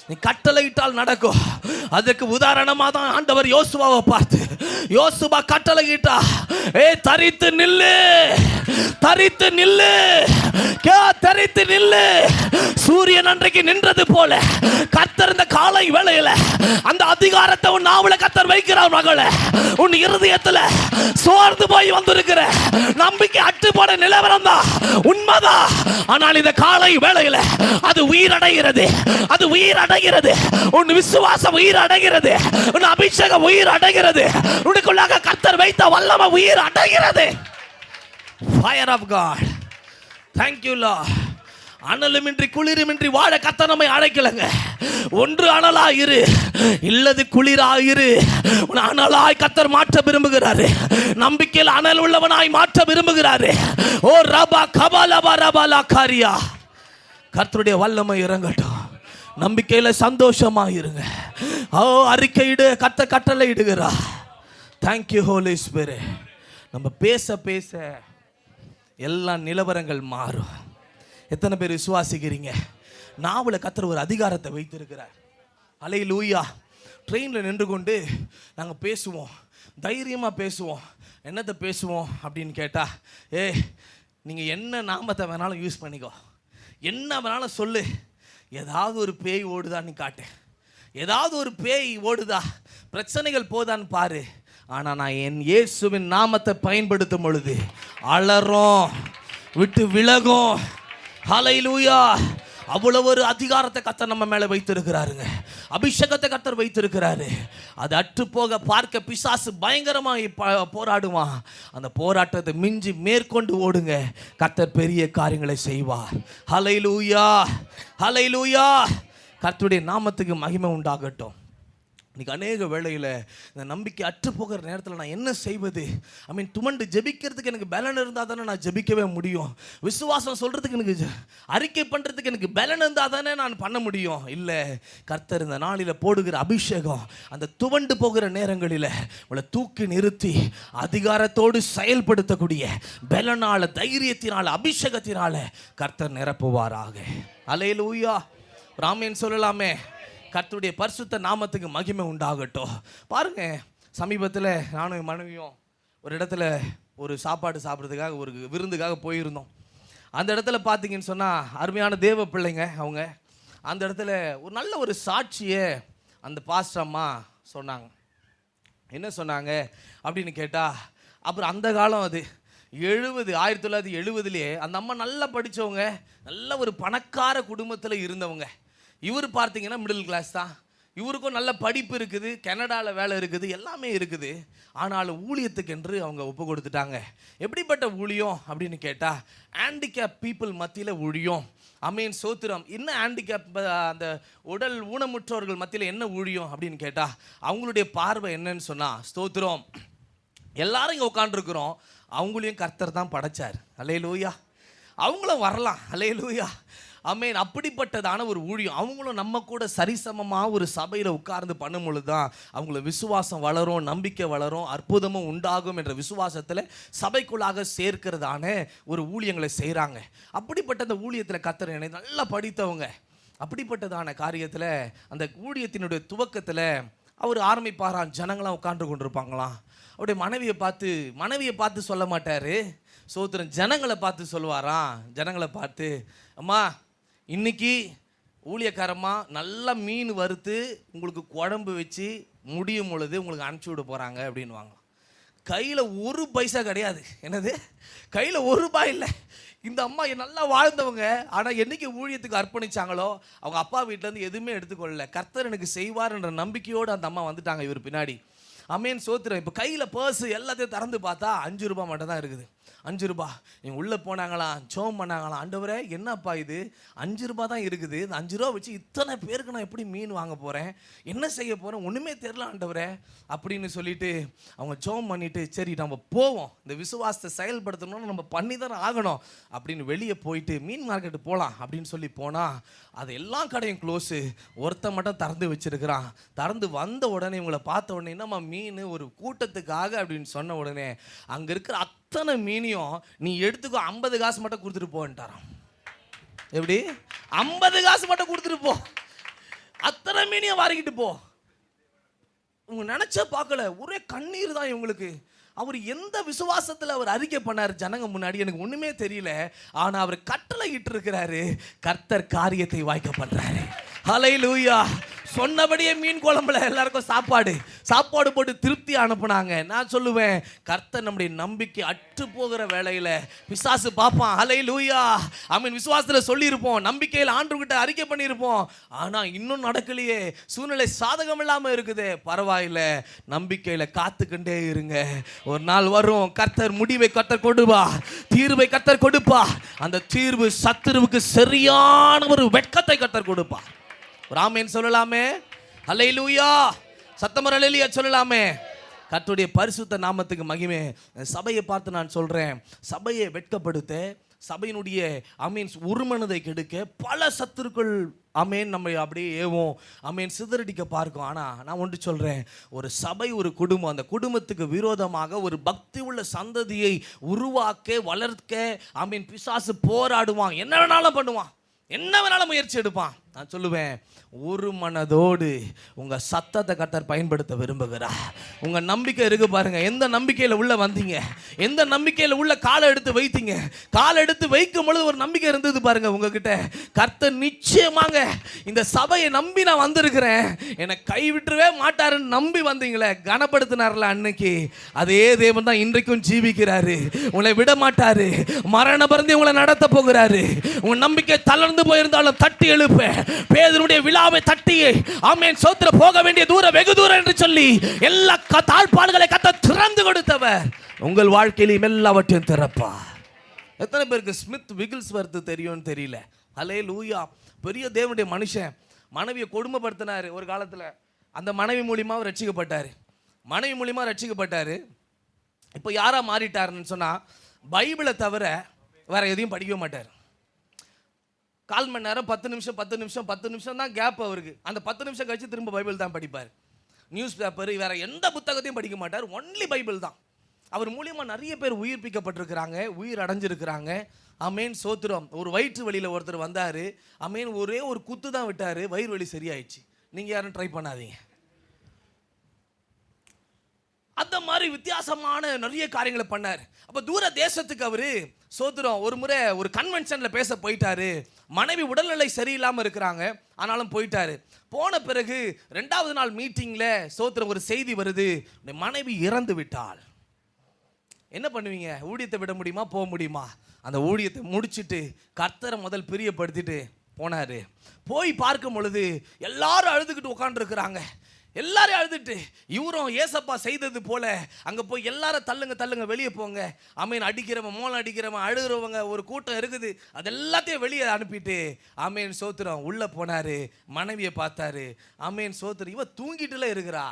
நீ கட்டளையிட்டால் நடக்கும். அதுக்கு உதாரணமா தான் ஆண்டவர் யோசுவாவை பார்த்து, யோசுவா கட்டளையிட்டா, தரித்து நில்லு, சூரியன் அன்றைக்கு நின்றது போல கர்த்தர் இந்த காலை வேளையில அந்த அதிகாரத்தை உன் நாவுல கர்த்தர் வைக்கிறார். மகளே, உன் இருதயத்துல சோர்ந்து போய் வந்திருக்கிற நம்பிக்கை அட்டுப்போட நிலவரம் தான் உண்மைதான். ஆனால் இந்த காலை வேளையில அது உயிரடைகிறது. உன் விசுவாசம் உயிரடைகிறது. உன் அபிஷேகம் உயிரடைகிறது. உனக்குள்ளாக கர்த்தர் வைத்த வல்லமை உயிரடைகிறது. Fire of God. Thank you Lord. அனலுமின்றி குளிருமின்றி வாழ கர்த்தர் நம்மை அழைக்கலங்க. ஒன்று அனலாயிரு, இல்லது குளிராயிரு. உன் அனலாய் கர்த்தர் மாற்ற விரும்புகிறாரு. நம்பிக்கையில் அனல் உள்ளவனாய் மாற்ற விரும்புகிறாரு. ஓ ரபா கபாலபா ரபாலா காரியா. கர்த்தருடைய வல்லமை இறங்கட்டும். நம்பிக்கையில சந்தோஷமா இருங்க. அறிக்கையிடு, கர்த்தர் கட்டளை இடுகிறா. Thank you Holi spirit. நம்ம பேச பேச எல்லா நிலவரங்கள் மாறும். எத்தனை பேர் விசுவாசிக்கிறீங்க? நாவல கர்த்தர் ஒரு அதிகாரத்தை வைத்திருக்கிறார். அல்லேலூயா. ட்ரெயினில் நின்று கொண்டு நாங்கள் பேசுவோம், தைரியமாக பேசுவோம். என்னத்தை பேசுவோம் அப்படின்னு கேட்டால், நீங்கள் என்ன நாமத்தை வேணாலும் யூஸ் பண்ணிக்கோ, என்ன வேணாலும் சொல்லு. ஏதாவது ஒரு பேய் ஓடுதான்னு காட்டு, ஏதாவது ஒரு பேய் ஓடுதா, பிரச்சனைகள் போதான்னு பாரு. ஆனால் நான் என் இயேசுவின் நாமத்தை பயன்படுத்தும் பொழுது அலறோம், விட்டு விலகும். ஹல்லேலூயா. அவ்வளவு ஒரு அதிகாரத்தை கர்த்தர் நம்ம மேல வைத்திருக்கிறாருங்க. அபிஷேகத்தை கர்த்தர் வைத்திருக்கிறாரு. அது அற்று போக பார்க்க பிசாசு பயங்கரமாக போராடுவான். அந்த போராட்டத்தை மிஞ்சி மேற்கொண்டு ஓடுங்க. கர்த்தர் பெரிய காரியங்களை செய்வார். ஹல்லேலூயா, ஹல்லேலூயா. கர்த்தருடைய நாமத்துக்கு மகிமை உண்டாகட்டும். இன்றைக்கி அநேக வேளையில் இந்த நம்பிக்கை அற்று போகிற நேரத்தில் நான் என்ன செய்வது? துமண்டு ஜெபிக்கிறதுக்கு எனக்கு பலன் இருந்தால் தானே நான் ஜெபிக்கவே முடியும். விசுவாசம் சொல்கிறதுக்கு எனக்கு அறிக்கை பண்ணுறதுக்கு எனக்கு பலன் இருந்தால் தானே நான் பண்ண முடியும். இல்லை, கர்த்தர் இந்த நாளில் போடுகிற அபிஷேகம் அந்த துவண்டு போகிற நேரங்களில் உங்களை தூக்கி நிறுத்தி அதிகாரத்தோடு செயல்படுத்தக்கூடிய பலனால, தைரியத்தினால், அபிஷேகத்தினால கர்த்தர் நிரப்புவாராக. அல்லேலூயா. ராமேன் சொல்லலாமே. கர்த்தருடைய பரிசுத்த நாமத்துக்கு மகிமை உண்டாகட்டும். பாருங்க, சமீபத்தில் நானும் என் மனைவியும் ஒரு இடத்துல ஒரு சாப்பாடு சாப்பிட்றதுக்காக, ஒரு விருந்துக்காக போயிருந்தோம். அந்த இடத்துல பார்த்தீங்கன்னு சொன்னால் அருமையான தேவ பிள்ளைங்க அவங்க. அந்த இடத்துல ஒரு நல்ல ஒரு சாட்சியை அந்த பாஸ்டர் அம்மா சொன்னாங்க. என்ன சொன்னாங்க அப்படின்னு கேட்டால், அப்புறம் அந்த காலம் அது 1970 அந்த அம்மா நல்லா படித்தவங்க, நல்ல ஒரு பணக்கார குடும்பத்தில் இருந்தவங்க. இவர் பார்த்தீங்கன்னா மிடில் கிளாஸ் தான். இவருக்கும் நல்ல படிப்பு இருக்குது, கனடாவில் வேலை இருக்குது, எல்லாமே இருக்குது. ஆனாலும் ஊழியத்துக்கென்று அவங்க ஒப்பு கொடுத்துட்டாங்க. எப்படிப்பட்ட ஊழியம் அப்படின்னு கேட்டால், ஹேண்டிகேப் பீப்புள் மத்தியில் ஊழியம். சோத்திரம். என்ன ஹேண்டிகேப், அந்த உடல் ஊனமுற்றவர்கள் மத்தியில் என்ன ஊழியம் அப்படின்னு கேட்டால், அவங்களுடைய பார்வை என்னன்னு சொன்னால், ஸ்தோத்திரம், எல்லாரும் இங்கே உட்காந்துருக்குறோம், அவங்களையும் கர்த்தர் தான் படைச்சார். அல்லேலூயா. அவங்களும் வரலாம். அல்லேலூயா. அப்படிப்பட்டதான ஒரு ஊழியம். அவங்களும் நம்ம கூட சரிசமமாக ஒரு சபையில் உட்கார்ந்து பண்ணும் பொழுது தான் அவங்கள விசுவாசம் வளரும், நம்பிக்கை வளரும், அற்புதமும் உண்டாகும் என்ற விசுவாசத்தில் சபைக்குள்ளாக சேர்க்கிறதான ஒரு ஊழியங்களை செய்கிறாங்க. அப்படிப்பட்ட அந்த ஊழியத்தில் கர்த்தர் என்னை நல்லா படித்தவங்க. அப்படிப்பட்டதான காரியத்தில் அந்த ஊழியத்தினுடைய துவக்கத்தில் அவர் ஆரம்பிப்பாராம். ஜனங்களாம் உட்கார்ந்து கொண்டிருப்பாங்களாம். அவருடைய மனைவியை பார்த்து சொல்ல மாட்டார். சோத்திரம், ஜனங்களை பார்த்து சொல்லுவாராம். ஜனங்களை பார்த்து, அம்மா இன்னைக்கு ஊழியக்காரம்மா நல்லா மீன் வறுத்து உங்களுக்கு குழம்பு வச்சு முடியும் பொழுது உங்களுக்கு அனுப்பிச்சி விட போகிறாங்க அப்படின்வாங்க. கையில் ஒரு பைசா கிடையாது. என்னது, கையில் ஒரு ரூபாய் இல்லை. இந்த அம்மா நல்லா வாழ்ந்தவங்க. ஆனால் என்னைக்கு ஊழியத்துக்கு அர்ப்பணிச்சாங்களோ அவங்க அப்பா வீட்டிலேருந்து எதுவுமே எடுத்துக்கொள்ளல. கர்த்தர் எனக்கு செய்வார் என்ற நம்பிக்கையோடு அந்த அம்மா வந்துட்டாங்க இவர் பின்னாடி. சோத்திரம். இப்போ கையில் பர்ஸு எல்லாத்தையும் திறந்து பார்த்தா 5 ரூபா மட்டும் தான் இருக்குது. 5 ரூபா. இவங்க உள்ளே போனாங்களாம், சோம் பண்ணாங்களாம். ஆண்டவரே என்னப்பா இது, 5 ரூபா தான் இருக்குது, இந்த 5 ரூபா வச்சு இத்தனை பேருக்கு நான் எப்படி மீன் வாங்க போகிறேன், என்ன செய்ய போகிறேன், ஒன்றுமே தெரில ஆண்டவரே அப்படின்னு சொல்லிட்டு அவங்க சோம் பண்ணிவிட்டு, சரி நம்ம போவோம், இந்த விசுவாசத்தை செயல்படுத்தணும்னு நம்ம பண்ணி தானே ஆகணும் அப்படின்னு வெளியே போயிட்டு மீன் மார்க்கெட்டு போகலாம் அப்படின்னு சொல்லி போனால், அது எல்லா கடையும் க்ளோஸு. ஒருத்தன் மட்டும் திறந்து வச்சுருக்கிறான். திறந்து வந்த உடனே இவங்களை பார்த்த உடனே, என்னம்மா மீன், ஒரு கூட்டத்துக்காக அப்படின்னு சொன்ன உடனே அங்கே இருக்கிற அத்தனை மீனையும் நீ எடுத்துக்கோ, 50 காசு மட்டும் கொடுத்துட்டு போன்ட்டாராம். எப்படி? 50 காசு மட்டும் கொடுத்துட்டு போ, அத்தனை மீனையும் வாரிக்கிட்டு போ. இவங்க நினைச்ச பார்க்கல, ஒரே கண்ணீர் தான் இவங்களுக்கு. அவர் எந்த விசுவாசத்தில் அவர் அறிக்கை பண்ணார் ஜனங்க முன்னாடி எனக்கு ஒன்றுமே தெரியல. ஆனால் அவர் கட்டளை இட்டு இருக்கிறாரு, கர்த்தர் காரியத்தை வாய்க்க பண்றாரு. ஹல்லேலூயா. சொன்னபடியே மீன் குழம்புல எல்லாருக்கும் சாப்பாடு போட்டு திருப்தி அனுப்புனாங்க. நான் சொல்லுவேன், கர்த்தர் நம்முடைய நம்பிக்கை அற்று போகிற வேளையில் பிசாசு பார்ப்பான். ஹல்லேலூயா. விசுவாசத்தில் சொல்லியிருப்போம், நம்பிக்கையில் ஆண்டவர்கிட்ட அறிக்கை பண்ணியிருப்போம், ஆனால் இன்னும் நடக்கலையே, சூழ்நிலை சாதகம் இல்லாமல் இருக்குது. பரவாயில்ல, நம்பிக்கையில் காத்துக்கிட்டே இருங்க. ஒரு நாள் வரும், கர்த்தர் முடிவை கர்த்தர் கொடுப்பா, தீர்வை கர்த்தர் கொடுப்பா. அந்த தீர்வு சத்துருவுக்கு சரியான ஒரு வெட்கத்தை கர்த்தர் கொடுப்பா. ராமேன் சொல்லலாமே. அல்லேலூயா. சத்தமர் அல்லேலூயா சொல்லலாமே. கர்த்தருடைய பரிசுத்த நாமத்துக்கு மகிமை. சபையை பார்த்து நான் சொல்றேன், சபையை வெட்கப்படுத்த, சபையினுடைய உருமனதை கெடுக்க பல சத்துருக்கள் நம்ம அப்படியே ஏவோம் சிதறடிக்க பார்க்கும். ஆனால் நான் ஒன்று சொல்கிறேன், ஒரு சபை, ஒரு குடும்பம், அந்த குடும்பத்துக்கு விரோதமாக ஒரு பக்தி உள்ள சந்ததியை உருவாக்க, வளர்க்க பிசாசு போராடுவான். என்ன வேணாலும் பண்ணுவான், என்ன வேணாலும் முயற்சி எடுப்பான். நான் சொல்லுவேன், ஒரு மனதோடு உங்க சத்தத்தை கர்த்தர் பயன்படுத்த விரும்புகிறார். உங்க நம்பிக்கை இருக்கு பாருங்க. எந்த நம்பிக்கையில உள்ள வந்தீங்க, எந்த நம்பிக்கையில உள்ள காலை எடுத்து வைத்தீங்க, காலை எடுத்து வைக்கும் பொழுது ஒரு நம்பிக்கை இருந்தது பாருங்க உங்ககிட்ட. கர்த்தர் நிச்சயமாங்க இந்த சபையை நம்பி நான் வந்திருக்கிறேன், என்னை கைவிட்டுவே மாட்டாருன்னு நம்பி வந்தீங்களே, கனப்படுத்தினார்ல அன்னைக்கு, அதே தேவன் தான் இன்றைக்கும் ஜீவிக்கிறாரு. உங்களை விட மாட்டாரு. மரண பருந்தி உங்களை நடத்த போகிறாரு. உங்க நம்பிக்கை தளர்ந்து போயிருந்தாலும் தட்டி எழுப்ப, பேதுருடைய விழாவை தட்டி ஆமென் சோத்திர, போக வேண்டிய தூரம் வெகு தூரம் என்று சொல்லி எல்லா தாழ்பாடுகளை கர்த்தர் திறந்து கொடுத்தவர் உங்கள் வாழ்க்கையிலும் எல்லாவற்றையும் திறப்பார். எத்தனை பேருக்கு ஸ்மித் விகில்ஸ்வர்த் தெரியும்னு தெரியல. அல்லேலூயா. பெரிய தேவனுடைய மனுஷன் மனைவியை கொடுமைப்படுத்தினாரு ஒரு காலத்துல. அந்த மனைவி மூலியமா ரட்சிக்கப்பட்டாரு. மனைவி மூலியமா ரட்சிக்கப்பட்டாரு. இப்போ யாரா மாறிட்டாருன்னு சொன்னா, பைபிளை தவிர வேற எதையும் படிக்கவே மாட்டார். 1/4 மணி நேரம் 10 நிமிஷம் தான் கேப் அவருக்கு. அந்த 10 நிமிஷம் கழிச்சு திரும்ப பைபிள் தான் படிப்பார். நியூஸ் பேப்பர் வேற எந்த புத்தகத்தையும் படிக்க மாட்டார். ஒன்லி பைபிள் தான். அவர் மூலியமா நிறைய பேர் உயிர்ப்பிக்கப்பட்டிருக்கிறாங்க, உயிர் அடைஞ்சிருக்கிறாங்க. அமேன் சோத்திரம். ஒரு வயிற்று வலியில் ஒருத்தர் வந்தார். அமேன் ஒரே ஒரு குத்து தான் விட்டார், வயிறு வலி சரியாயிடுச்சு. நீங்கள் யாரும் ட்ரை பண்ணாதீங்க. அந்த மாதிரி வித்தியாசமான நிறைய காரியங்களை பண்ணார். அப்போ தூர தேசத்துக்கு அவரு சோத்திரம் ஒரு முறை ஒரு கன்வென்ஷனில் பேச போயிட்டாரு. மனைவி உடல்நிலை சரியில்லாமல் இருக்கிறாங்க, ஆனாலும் போயிட்டாரு. போன பிறகு 2வது நாள் மீட்டிங்கில் சோத்திரம் ஒரு செய்தி வருது, மனைவி இறந்து விட்டாள். என்ன பண்ணுவீங்க? ஊழியத்தை விட முடியுமா? போக முடியுமா? அந்த ஊழியத்தை முடிச்சுட்டு கர்த்தரை முதல் பிரியப்படுத்திட்டு போனார். போய் பார்க்கும் பொழுது எல்லாரும் அழுதுகிட்டு உட்காந்துருக்குறாங்க. எல்லாரும் அழுதுட்டு, இவரும் ஏசப்பா செய்தது போல அங்கே போய் எல்லாரும் தள்ளுங்க வெளியே போங்க, ஆமேன் அடிக்கிறவன் மோளம் அடிக்கிறவன் அழுகிறவங்க ஒரு கூட்டம் இருக்குது, அது எல்லாத்தையும் வெளியே அனுப்பிட்டு ஆமேன் சோத்திரம் உள்ளே போனார். மனைவியை பார்த்தாரு. ஆமேன் சோத்திரம். இவ தூங்கிட்டுல இருக்கிறா.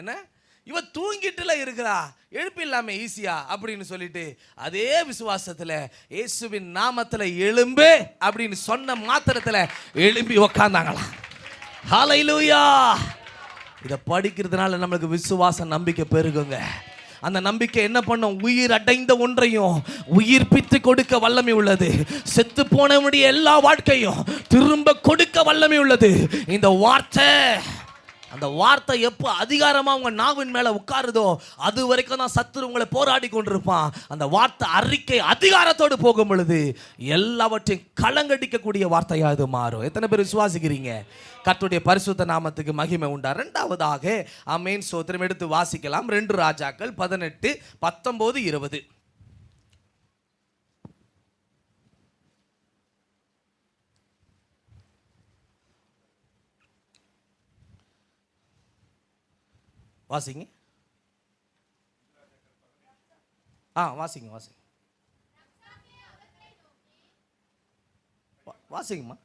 என்ன இவ தூங்கிட்டுல இருக்கிறா, எழுப்பிடலாமே ஈஸியா அப்படின்னு சொல்லிட்டு அதே விசுவாசத்தில் இயேசுவின் நாமத்தில் எழும்பு அப்படின்னு சொன்ன மாத்திரத்தில் எழும்பி உக்காந்தாங்களாம். ஹல்லேலூயா. இதை படிக்கிறதுனால நம்மளுக்கு விசுவாச நம்பிக்கை பெருகுங்க. அந்த நம்பிக்கை என்ன பண்ணும்? உயிர் அடைந்த ஒன்றையும் உயிர்ப்பித்து கொடுக்க வல்லமை உள்ளது. செத்து போனவனுடைய எல்லா வாழ்க்கையும் திரும்ப கொடுக்க வல்லமை உள்ளது இந்த வார்த்தை. அந்த வார்த்தை எப்போ அதிகாரமாக உங்கள் நாவின் மேலே உட்காருதோ அது வரைக்கும் தான் சத்துரு உங்களை போராடி கொண்டிருப்பான். அந்த வார்த்தை அறிக்கை அதிகாரத்தோடு போகும் பொழுது எல்லாவற்றையும் களங்கடிக்கக்கூடிய வார்த்தையாக அது மாறும். எத்தனை பேர் விசுவாசிக்கிறீங்க? கர்த்தருடைய பரிசுத்த நாமத்துக்கு மகிமை உண்டா. 2வதாக ஆமென் சோத்திரம் எடுத்து வாசிக்கலாம். 2 ராஜாக்கள் 18, 19, 20. வாசிங்க. வாசிங்க வாசிங்கம்மா.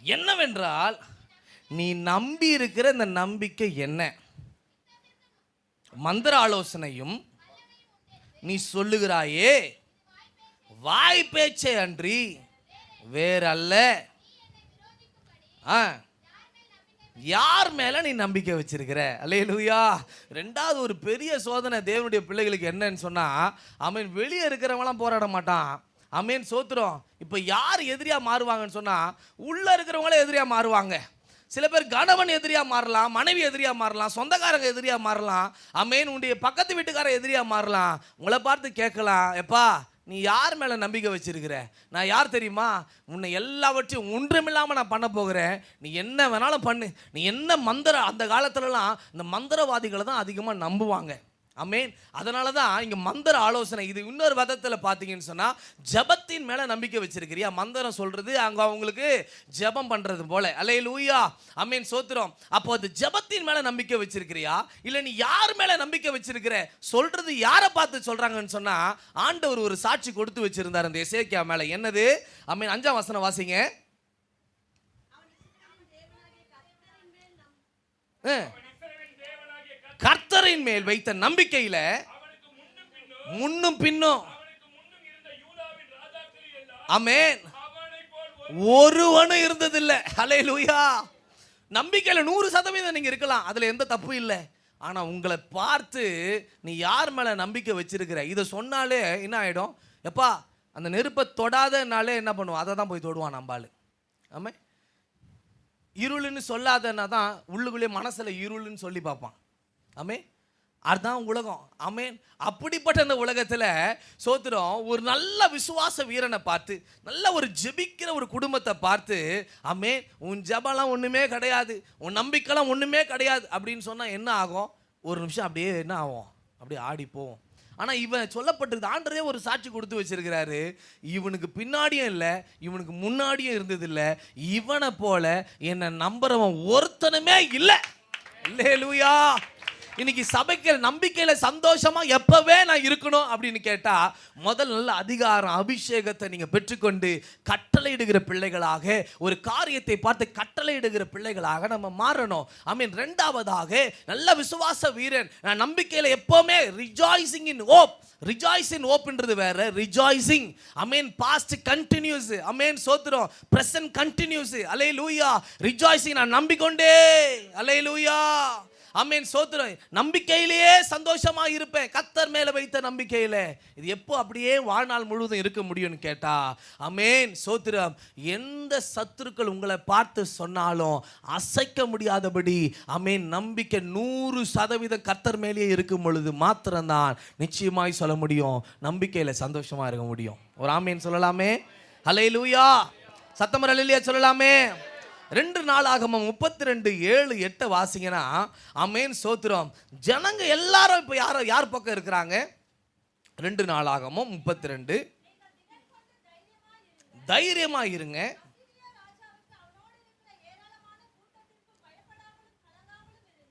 என்னவென்றால் நீ நம்பி இருக்கிற இந்த நம்பிக்கை என்ன? மந்திர ஆலோசனையும் நீ சொல்லுகிறாயே வாய் பேச்சே அன்றி வேறல்ல. யார் மேல நீ நம்பிக்கை வச்சிருக்கிற? அல்லேலூயா. 2வது ஒரு பெரிய சோதனை தேவனுடைய பிள்ளைகளுக்கு என்னன்னு சொன்னா, ஆமென் வெளியே இருக்கிறவங்களாம் போராட மாட்டான். ஆமென் சோத்திரம். இப்போ யார் எதிரியா மாறுவாங்கன்னு சொன்னா, உள்ள இருக்கிறவங்களே எதிரியா மாறுவாங்க. சில பேர் கணவன் எதிரியா மாறலாம், மனைவி எதிரியா மாறலாம், சொந்தக்காரங்க எதிரியா மாறலாம், ஆமென் உன்னுடைய பக்கத்து வீட்டுக்கார எதிரியா மாறலாம். உங்களை பார்த்து கேட்கலாம், எப்பா நீ யார் மேலே நம்பிக்கை வச்சிருக்கிற? நான் யார் தெரியுமா? உன்னை எல்லாவற்றையும் ஒன்றுமில்லாமல் நான் பண்ண போகிறேன், நீ என்ன வேணாலும் பண்ணு. நீ என்ன அந்த காலத்துலலாம் இந்த மந்திரவாதிகளை தான் அதிகமாக நம்புவாங்க. ஆமென். அதனால தான் இங்கே மந்திர ஆலோசனை. இது இன்னொரு விதத்தில் பார்த்தீங்கன்னு சொன்னால் ஜபத்தின் மேலே நம்பிக்கை வச்சிருக்கிறியா? மந்திரம் சொல்கிறது அங்கே அவங்களுக்கு ஜபம் பண்ணுறது போல. அல்லேலூயா. ஆமென் சோத்திரம். அப்போ அது ஜபத்தின் மேலே நம்பிக்கை வச்சிருக்கிறியா? இல்லை நீ யார் மேலே நம்பிக்கை வச்சிருக்கிற? சொல்கிறது யாரை பார்த்து சொல்கிறாங்கன்னு சொன்னால், ஆண்டவர் ஒரு சாட்சி கொடுத்து வச்சிருந்தார் அந்த எசேக்கியா மேலே. என்னது? ஆமென் 5ஆம் வசனம் வாசிங்க. கர்த்தரின் மேல் வைத்த நம்பிக்கையில முன்னும் பின்னும் ஆமென் ஒருவனும் இருந்ததில்லை. ஹல்லேலூயா. நம்பிக்கையில 100% நீங்க இருக்கலாம், அதுல எந்த தப்பு இல்லை. ஆனா உங்களை பார்த்து நீ யார் மேல நம்பிக்கை வச்சிருக்கிற இதை சொன்னாலே என்ன ஆயிடும், எப்பா அந்த நெருப்பை தொடாதனாலே என்ன பண்ணுவோம், அதை தான் போய் தொடுவான் நம்பாள். ஆமாம், இருளுன்னு சொல்லாதன்னா தான் உள்ளுக்குள்ளே மனசுல இருளுன்னு சொல்லி பார்ப்பான். ஆமே, அதுதான் உலகம். ஆமேன். அப்படிப்பட்ட அந்த உலகத்துல சோத்திரம் ஒரு நல்ல விசுவாச வீரனை பார்த்து, நல்ல ஒரு ஜெபிக்கிற ஒரு குடும்பத்தை பார்த்து, ஆமேன், உன் ஜெபம்லாம் ஒண்ணுமே கிடையாது, உன் நம்பிக்கைலாம் ஒண்ணுமே கிடையாது அப்படின்னு சொன்னா என்ன ஆகும், ஒரு நிமிஷம் அப்படியே என்ன ஆகும், அப்படியே ஆடி போவோம். ஆனா இவன் சொல்லப்பட்டிருக்கு, ஆண்டரே ஒரு சாட்சி கொடுத்து வச்சிருக்கிறாரு, இவனுக்கு பின்னாடியும் இல்லை இவனுக்கு முன்னாடியும் இருந்தது இல்லை, இவனை போல என்னை நம்புறவன் ஒருத்தனுமே இல்லை. அல்லேலூயா. இன்னைக்கு சபைக்கு நம்பிக்கையில சந்தோஷமா எப்பவே நான் இருக்கணும் அப்படின்னு கேட்டா, முதல் நல்ல அதிகாரம் அபிஷேகத்தை நீங்க பெற்றுக்கொண்டு கட்டளையிடுகிற பிள்ளைகளாக, ஒரு காரியத்தை பார்த்து கட்டளையிடுகிற பிள்ளைகளாக நம்ம மாறணும். ஐ மீன், ரெண்டாவதாக நல்ல விசுவாச வீரன் நம்பிக்கையில எப்பவுமே rejoicing in hope. Rejoice in ஹோப்ன்றது வேற, rejoicing I mean past continuous, I mean சோத்ரம் பிரசன்ட் கண்டினியூஸ். அல்லேலூயா. ரிஜாய்சிங், நான் நம்பிக்கொண்டே, அல்லேலூயா, ஆமென், சோத்திரம், நம்பிக்கையிலேயே சந்தோஷமா இருப்பேன், கர்த்தர் மேல வைத்த நம்பிக்கையில. இது எப்போ அப்படியே வாழ்நாள் முழுவதும் இருக்க முடியும்னு கேட்டா, ஆமென், சோத்திரம், எந்த சத்துருக்கள் உங்களை பார்த்து சொன்னாலும் அசைக்க முடியாதபடி, ஆமென், நம்பிக்கை 100% கர்த்தர் மேலேயே இருக்கும் பொழுது மாத்திரம்தான் நிச்சயமாய் சொல்ல முடியும், நம்பிக்கையில சந்தோஷமா இருக்க முடியும். ஒரு ஆமென் சொல்லலாமே. ஹல்லேலூயா. சத்தமர அல்லேலூயா சொல்லலாமே. 2 நாளாகமம் 32:7-8 வாசிங்கன்னா, ஆமென், சோத்திரம், ஜனங்க எல்லாரும் இப்போ யார் பக்கம் இருக்கிறாங்க? 2 நாளாகமம் 32, தைரியமா இருங்க,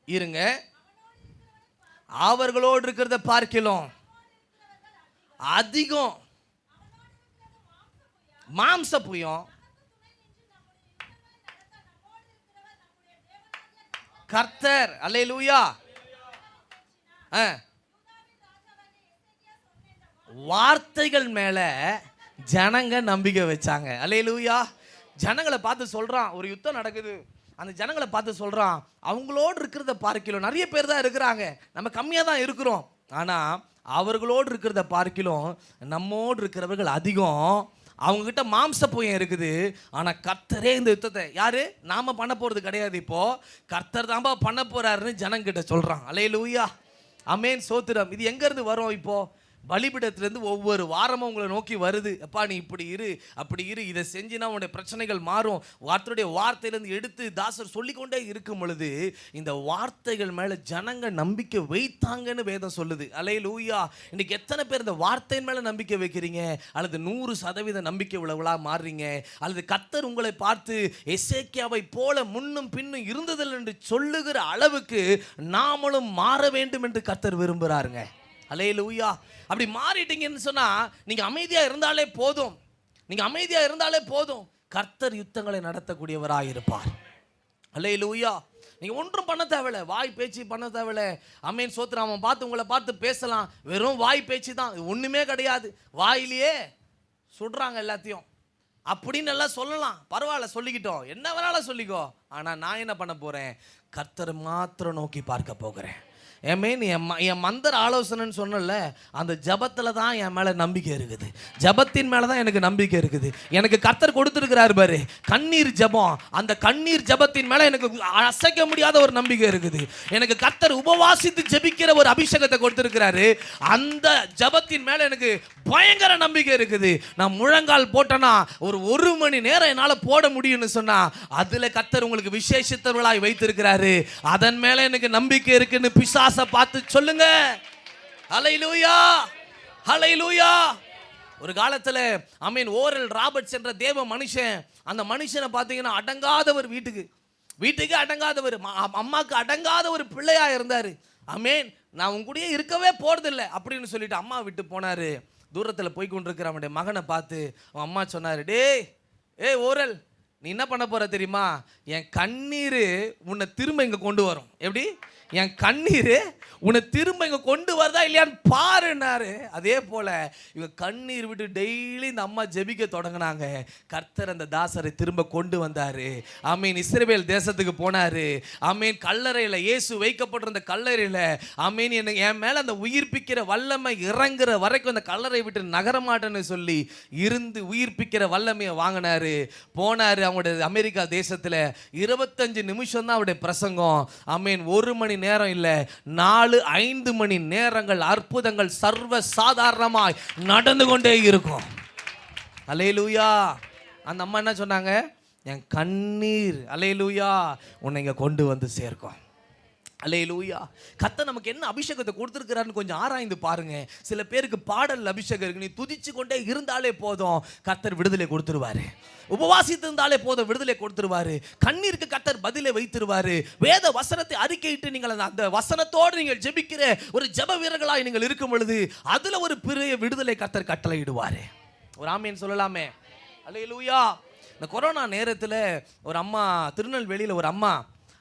இருங்க, அவர்களோடு இருக்கிறத பார்க்கலாம் அதிகம் மாம்ச புயம் கர்த்தர். அல்லேலூயா. வார்த்தைகள் மேல ஜனங்க நம்பிக்கை வச்சாங்க. அல்லேலூயா. ஜனங்களை பார்த்து சொல்றான், ஒரு யுத்தம் நடக்குது, அந்த ஜனங்களை பார்த்து சொல்றான், அவங்களோடு இருக்கிறத பார்க்கலாம் நிறைய பேர் தான் இருக்கிறாங்க, நம்ம கம்மியா தான் இருக்கிறோம், ஆனா அவர்களோடு இருக்கிறத பார்க்கலாம் நம்மோடு இருக்கிறவர்கள் அதிகம். அவங்க கிட்ட மாம்ச புயம் இருக்குது, ஆனா கர்த்தரே இந்த யுத்தத்தை, யாரு, நாம பண்ண போறது கிடையாது, இப்போ கர்த்தர் தான்பா பண்ண போறாருன்னு ஜனங்கிட்ட சொல்றான். அல்லேலூயா. ஆமென், சோத்திரம். இது எங்க இருந்து வரும்? இப்போ பலிபீடத்திலிருந்து ஒவ்வொரு வாரமும் உங்களை நோக்கி வருது, அப்பா நீ இப்படி இரு, அப்படி இரு, இதை செஞ்சினா உன்னுடைய பிரச்சனைகள் மாறும். வார்த்தையுடைய வார்த்தையிலிருந்து எடுத்து தாசர் சொல்லிக்கொண்டே இருக்கும் பொழுது இந்த வார்த்தைகள் மேல ஜனங்க நம்பிக்கை வைத்தாங்கன்னு வேதம் சொல்லுது. அல்லேலூயா. இன்னைக்கு எத்தனை பேர் இந்த வார்த்தையின் மேல நம்பிக்கை வைக்கிறீங்க, அல்லது 100% நம்பிக்கை உள்ளவளா மாறுறீங்க, அல்லது கர்த்தர் உங்களை பார்த்து எசேக்கியாவை போல முன்னும் பின்னும் இருந்ததில்லை என்று சொல்லுகிற அளவுக்கு நாமளும் மாற வேண்டும் என்று கர்த்தர் விரும்புகிறாருங்க. அல்லேலூயா. அப்படி மாறிட்டீங்கன்னு சொன்னா நீங்க அமைதியா இருந்தாலே போதும், நீங்க அமைதியா இருந்தாலே போதும், கர்த்தர் யுத்தங்களை நடத்தக்கூடியவராக இருப்பார். அல்லேலூயா. நீங்க ஒன்றும் பண்ண தேவையில்ல, வாய் பேச்சு பண்ண தேவையில்ல. ஆமென், சோத்திரம். அவன் பார்த்து உங்களை பார்த்து பேசலாம், வெறும் வாய் பேச்சு தான், ஒண்ணுமே கிடையாது, வாயிலேயே சுடுறாங்க எல்லாத்தையும் அப்படின்னு எல்லாம் சொல்லலாம், பரவாயில்ல சொல்லிக்கிட்டோம், என்ன வேணாலும் சொல்லிக்கோ, ஆனா நான் என்ன பண்ண போறேன், கர்த்தர் மாத்திரம் நோக்கி பார்க்க போகிறேன். ஏமேன், என் மந்திர ஆலோசனைன்னு சொன்னல, அந்த ஜபத்தில் தான் என் மேலே நம்பிக்கை இருக்குது, ஜபத்தின் மேலே தான் எனக்கு நம்பிக்கை இருக்குது. எனக்கு கர்த்தர் கொடுத்துருக்கிறாரு பாரு கண்ணீர் ஜபம், அந்த கண்ணீர் ஜபத்தின் மேலே எனக்கு அசைக்க முடியாத ஒரு நம்பிக்கை இருக்குது. எனக்கு கர்த்தர் உபவாசித்து ஜபிக்கிற ஒரு அபிஷேகத்தை கொடுத்துருக்கிறாரு, அந்த ஜபத்தின் மேலே எனக்கு பயங்கர நம்பிக்கை இருக்குது. நான் முழங்கால் போட்டேன்னா ஒரு மணி நேரம் என்னால் போட முடியும்னு சொன்னா அதில் கர்த்தர் உங்களுக்கு விசேஷித்தவர்களாய் வைத்திருக்கிறாரு, அதன் மேலே எனக்கு நம்பிக்கை இருக்குன்னு பிசாசை பார்த்து சொல்லுங்க. ஹல்லேலூயா. ஹல்லேலூயா. ஒரு காலத்துல ஆமென், ஓரல் ராபர்ட்ஸ் என்ற தேவ மனுஷன், அந்த மனுஷனை பார்த்தீங்கன்னா அடங்காதவர், வீட்டுக்கு அடங்காதவர், அம்மாக்கு அடங்காத ஒரு பிள்ளையா இருந்தாரு. ஆமென், நான் உங்க கூடயே இருக்கவே போறதில்லை அப்படின்னு சொல்லிட்டு அம்மா விட்டு போனாரு. தூரத்தில் போய் கொண்டிருக்கிற அவனுடைய மகனை பார்த்து அவன் அம்மா சொன்னாரு, ஏய் ஓரல், நீ என்ன பண்ண போற தெரியுமா, என் கண்ணீர் உன்னை திரும்ப இங்க கொண்டு வரும். எப்படி? என் கண்ணீர் உன்னை திரும்ப இங்கே கொண்டு வருதா இல்லையான்னு பாருன்னாரு. அதே போல் இவங்க கண்ணீர் விட்டு டெய்லி இந்த அம்மா ஜெபிக்க தொடங்கினாங்க. கர்த்தர் அந்த தாசரை திரும்ப கொண்டு வந்தார். ஆமீன். இஸ்ரவேல் தேசத்துக்கு போனார். ஆமீன். கல்லறையில் இயேசு வைக்கப்பட்டிருந்த கல்லறையில் ஆமீன் என் மேலே அந்த உயிர்ப்பிக்கிற வல்லமை இறங்குற வரைக்கும் அந்த கல்லறை விட்டு நகரமாட்டேன்னு சொல்லி இருந்து உயிர்ப்பிக்கிற வல்லமையை வாங்கினார். போனார் அவங்களுடைய அமெரிக்கா தேசத்தில். 25 நிமிஷம் தான் அவருடைய பிரசங்கம். ஆமீன். 1 மணி நேரம் இல்லை, 4-5 மணி நேரங்கள் அற்புதங்கள் சர்வ சாதாரணமாய் நடந்து கொண்டே இருக்கும். அல்லேலூயா. அந்த அம்மா என்ன சொன்னாங்க? என் கண்ணீர் அல்லேலூயா உன்னை இங்க கொண்டு வந்து சேர்க்கும். அல்லேலூயா. கர்த்தர் நமக்கு என்ன அபிஷேகத்தை கொடுத்துருக்கிறாருன்னு கொஞ்சம் ஆராய்ந்து பாருங்க. சில பேருக்கு பாடல் அபிஷேகம் இருக்கு. நீ துதிச்சு கொண்டே இருந்தாலே போதும், கர்த்தர் விடுதலை கொடுத்துருவாரு. உபவாசித்திருந்தாலே போதும், விடுதலை கொடுத்துருவாரு. கண்ணீருக்கு கர்த்தர் பதிலை வைத்திருவாரு. வேத வசனத்தை அறிக்கையிட்டு நீங்கள் அந்த வசனத்தோடு நீங்கள் ஜெபிக்கிற ஒரு ஜெப வீரர்களாய் நீங்கள் இருக்கும் பொழுது அதுல ஒரு பெரிய விடுதலை கர்த்தர் கட்டளையிடுவாரு. ஒரு ஆமீன் சொல்லலாமே. அல்லேலூயா. இந்த கொரோனா நேரத்தில் ஒரு அம்மா, திருநெல்வேலியில் ஒரு அம்மா,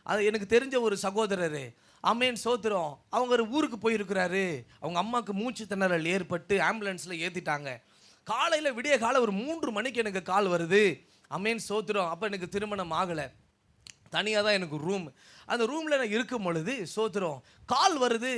அது எனக்கு தெரிஞ்ச ஒரு சகோதரர், ஆமேன் சோத்திரம், அவங்க ஒரு ஊருக்கு போயிருக்கிறாரு. அவங்க அம்மாவுக்கு மூச்சு திணறல் ஏற்பட்டு ஆம்புலன்ஸில் ஏற்றிட்டாங்க. காலையில் விடிய காலை ஒரு 3 மணிக்கு எனக்கு கால் வருது. ஆமேன் சோத்திரம். அப்போ எனக்கு திருமணம் ஆகலை, தனியாக தான் எனக்கு ரூம். அந்த ரூமில் நான் இருக்கும் பொழுது சோத்திரம் கால் வருது.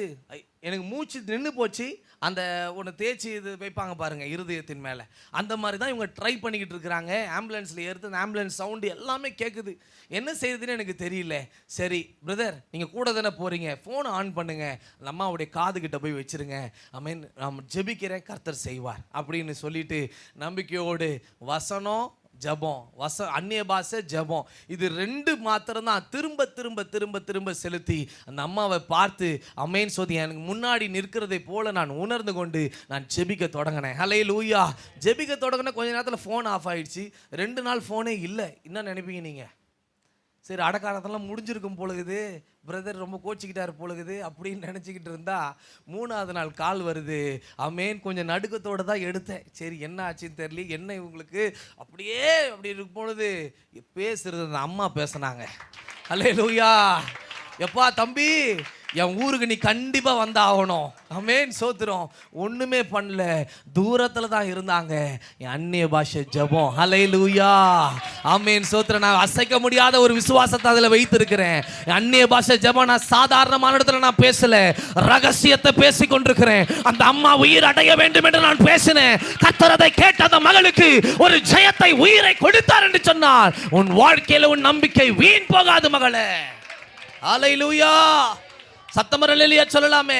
எனக்கு மூச்சு நின்று போச்சு. அந்த ஒன்று தேய்ச்சி இது வைப்பாங்க பாருங்கள் இருதயத்தின் மேலே, அந்த மாதிரி தான் இவங்க ட்ரை பண்ணிக்கிட்டு இருக்கிறாங்க. ஆம்புலன்ஸில் ஏறுது, அந்த ஆம்புலன்ஸ் சவுண்டு எல்லாமே கேட்குது. என்ன செய்யுதுன்னு எனக்கு தெரியல. சரி பிரதர், நீங்கள் கூட தானே போகிறீங்க, ஃபோனை ஆன் பண்ணுங்கள், அந்த அம்மாவுடைய காதுகிட்ட போய் வச்சுருங்க, ஐ மீன் நான் ஜெபிக்கிறேன், கர்த்தர் செய்வார் அப்படின்னு சொல்லிட்டு நம்பிக்கையோடு வசனம் ஜபம், அந்நிய பாஷை ஜபம், இது 2 மாத்திரம்தான் திரும்ப திரும்ப திரும்ப திரும்ப செலுத்தி அந்த அம்மாவை பார்த்து அமேன் சோதி எனக்கு முன்னாடி நிற்கிறதை போல நான் உணர்ந்து கொண்டு நான் ஜெபிக்க தொடங்கினேன். ஹல்லேலூயா. ஜெபிக்க தொடங்கின கொஞ்ச நேரத்தில் ஃபோன் ஆஃப் ஆயிடுச்சு. 2 நாள் ஃபோனே இல்லை. என்ன நினைப்பீங்க நீங்கள்? சரி, அடக்காலத்தெல்லாம் முடிஞ்சிருக்கும் பொழுது, பிரதர் ரொம்ப கோச்சிக்கிட்டார் பொழுது அப்படின்னு நினச்சிக்கிட்டு இருந்தா 3ஆவது நாள் கால் வருது. அமேன். கொஞ்சம் நடுக்கத்தோடு தான் எடுத்தேன். சரி என்ன ஆச்சுன்னு தெரியல, என்ன இவங்களுக்கு அப்படியே அப்படி இருக்கும் பொழுது பேசுறது அந்த அம்மா பேசினாங்க. அல்லேலூயா. எப்பா தம்பி, என் ஊருக்கு நீ கண்டிப்பா வந்தாகணும். ஆமென் சோத்திரம். ஒண்ணுமே பண்ணல, தூரத்துல தான் இருந்தாங்க. என் அந்நிய பாஷை ஜெபம். ஹல்லேலூயா. ஆமென் சோத்திரம். நான் அசைக்க முடியாத ஒரு விசுவாசத்தை அதுல வைத்திருக்கிறேன். அந்நிய பாஷை ஜெபம் நான் சாதாரணமான இடத்துல நான் பேசல, ரகசியத்தை பேசிக் கொண்டிருக்கிறேன். அந்த அம்மா உயிர் அடைய வேண்டும் என்று நான் பேசினேன். கர்த்தர் அதை கேட்ட அந்த மகளுக்கு ஒரு ஜெயத்தை, உயிரை கொடுத்தார் என்று சொன்னார். உன் வாழ்க்கையில உன் நம்பிக்கை வீண் போகாது மகளே. ஹல்லேலூயா. சத்தமர அல்லேலூயா சொல்லலாமே.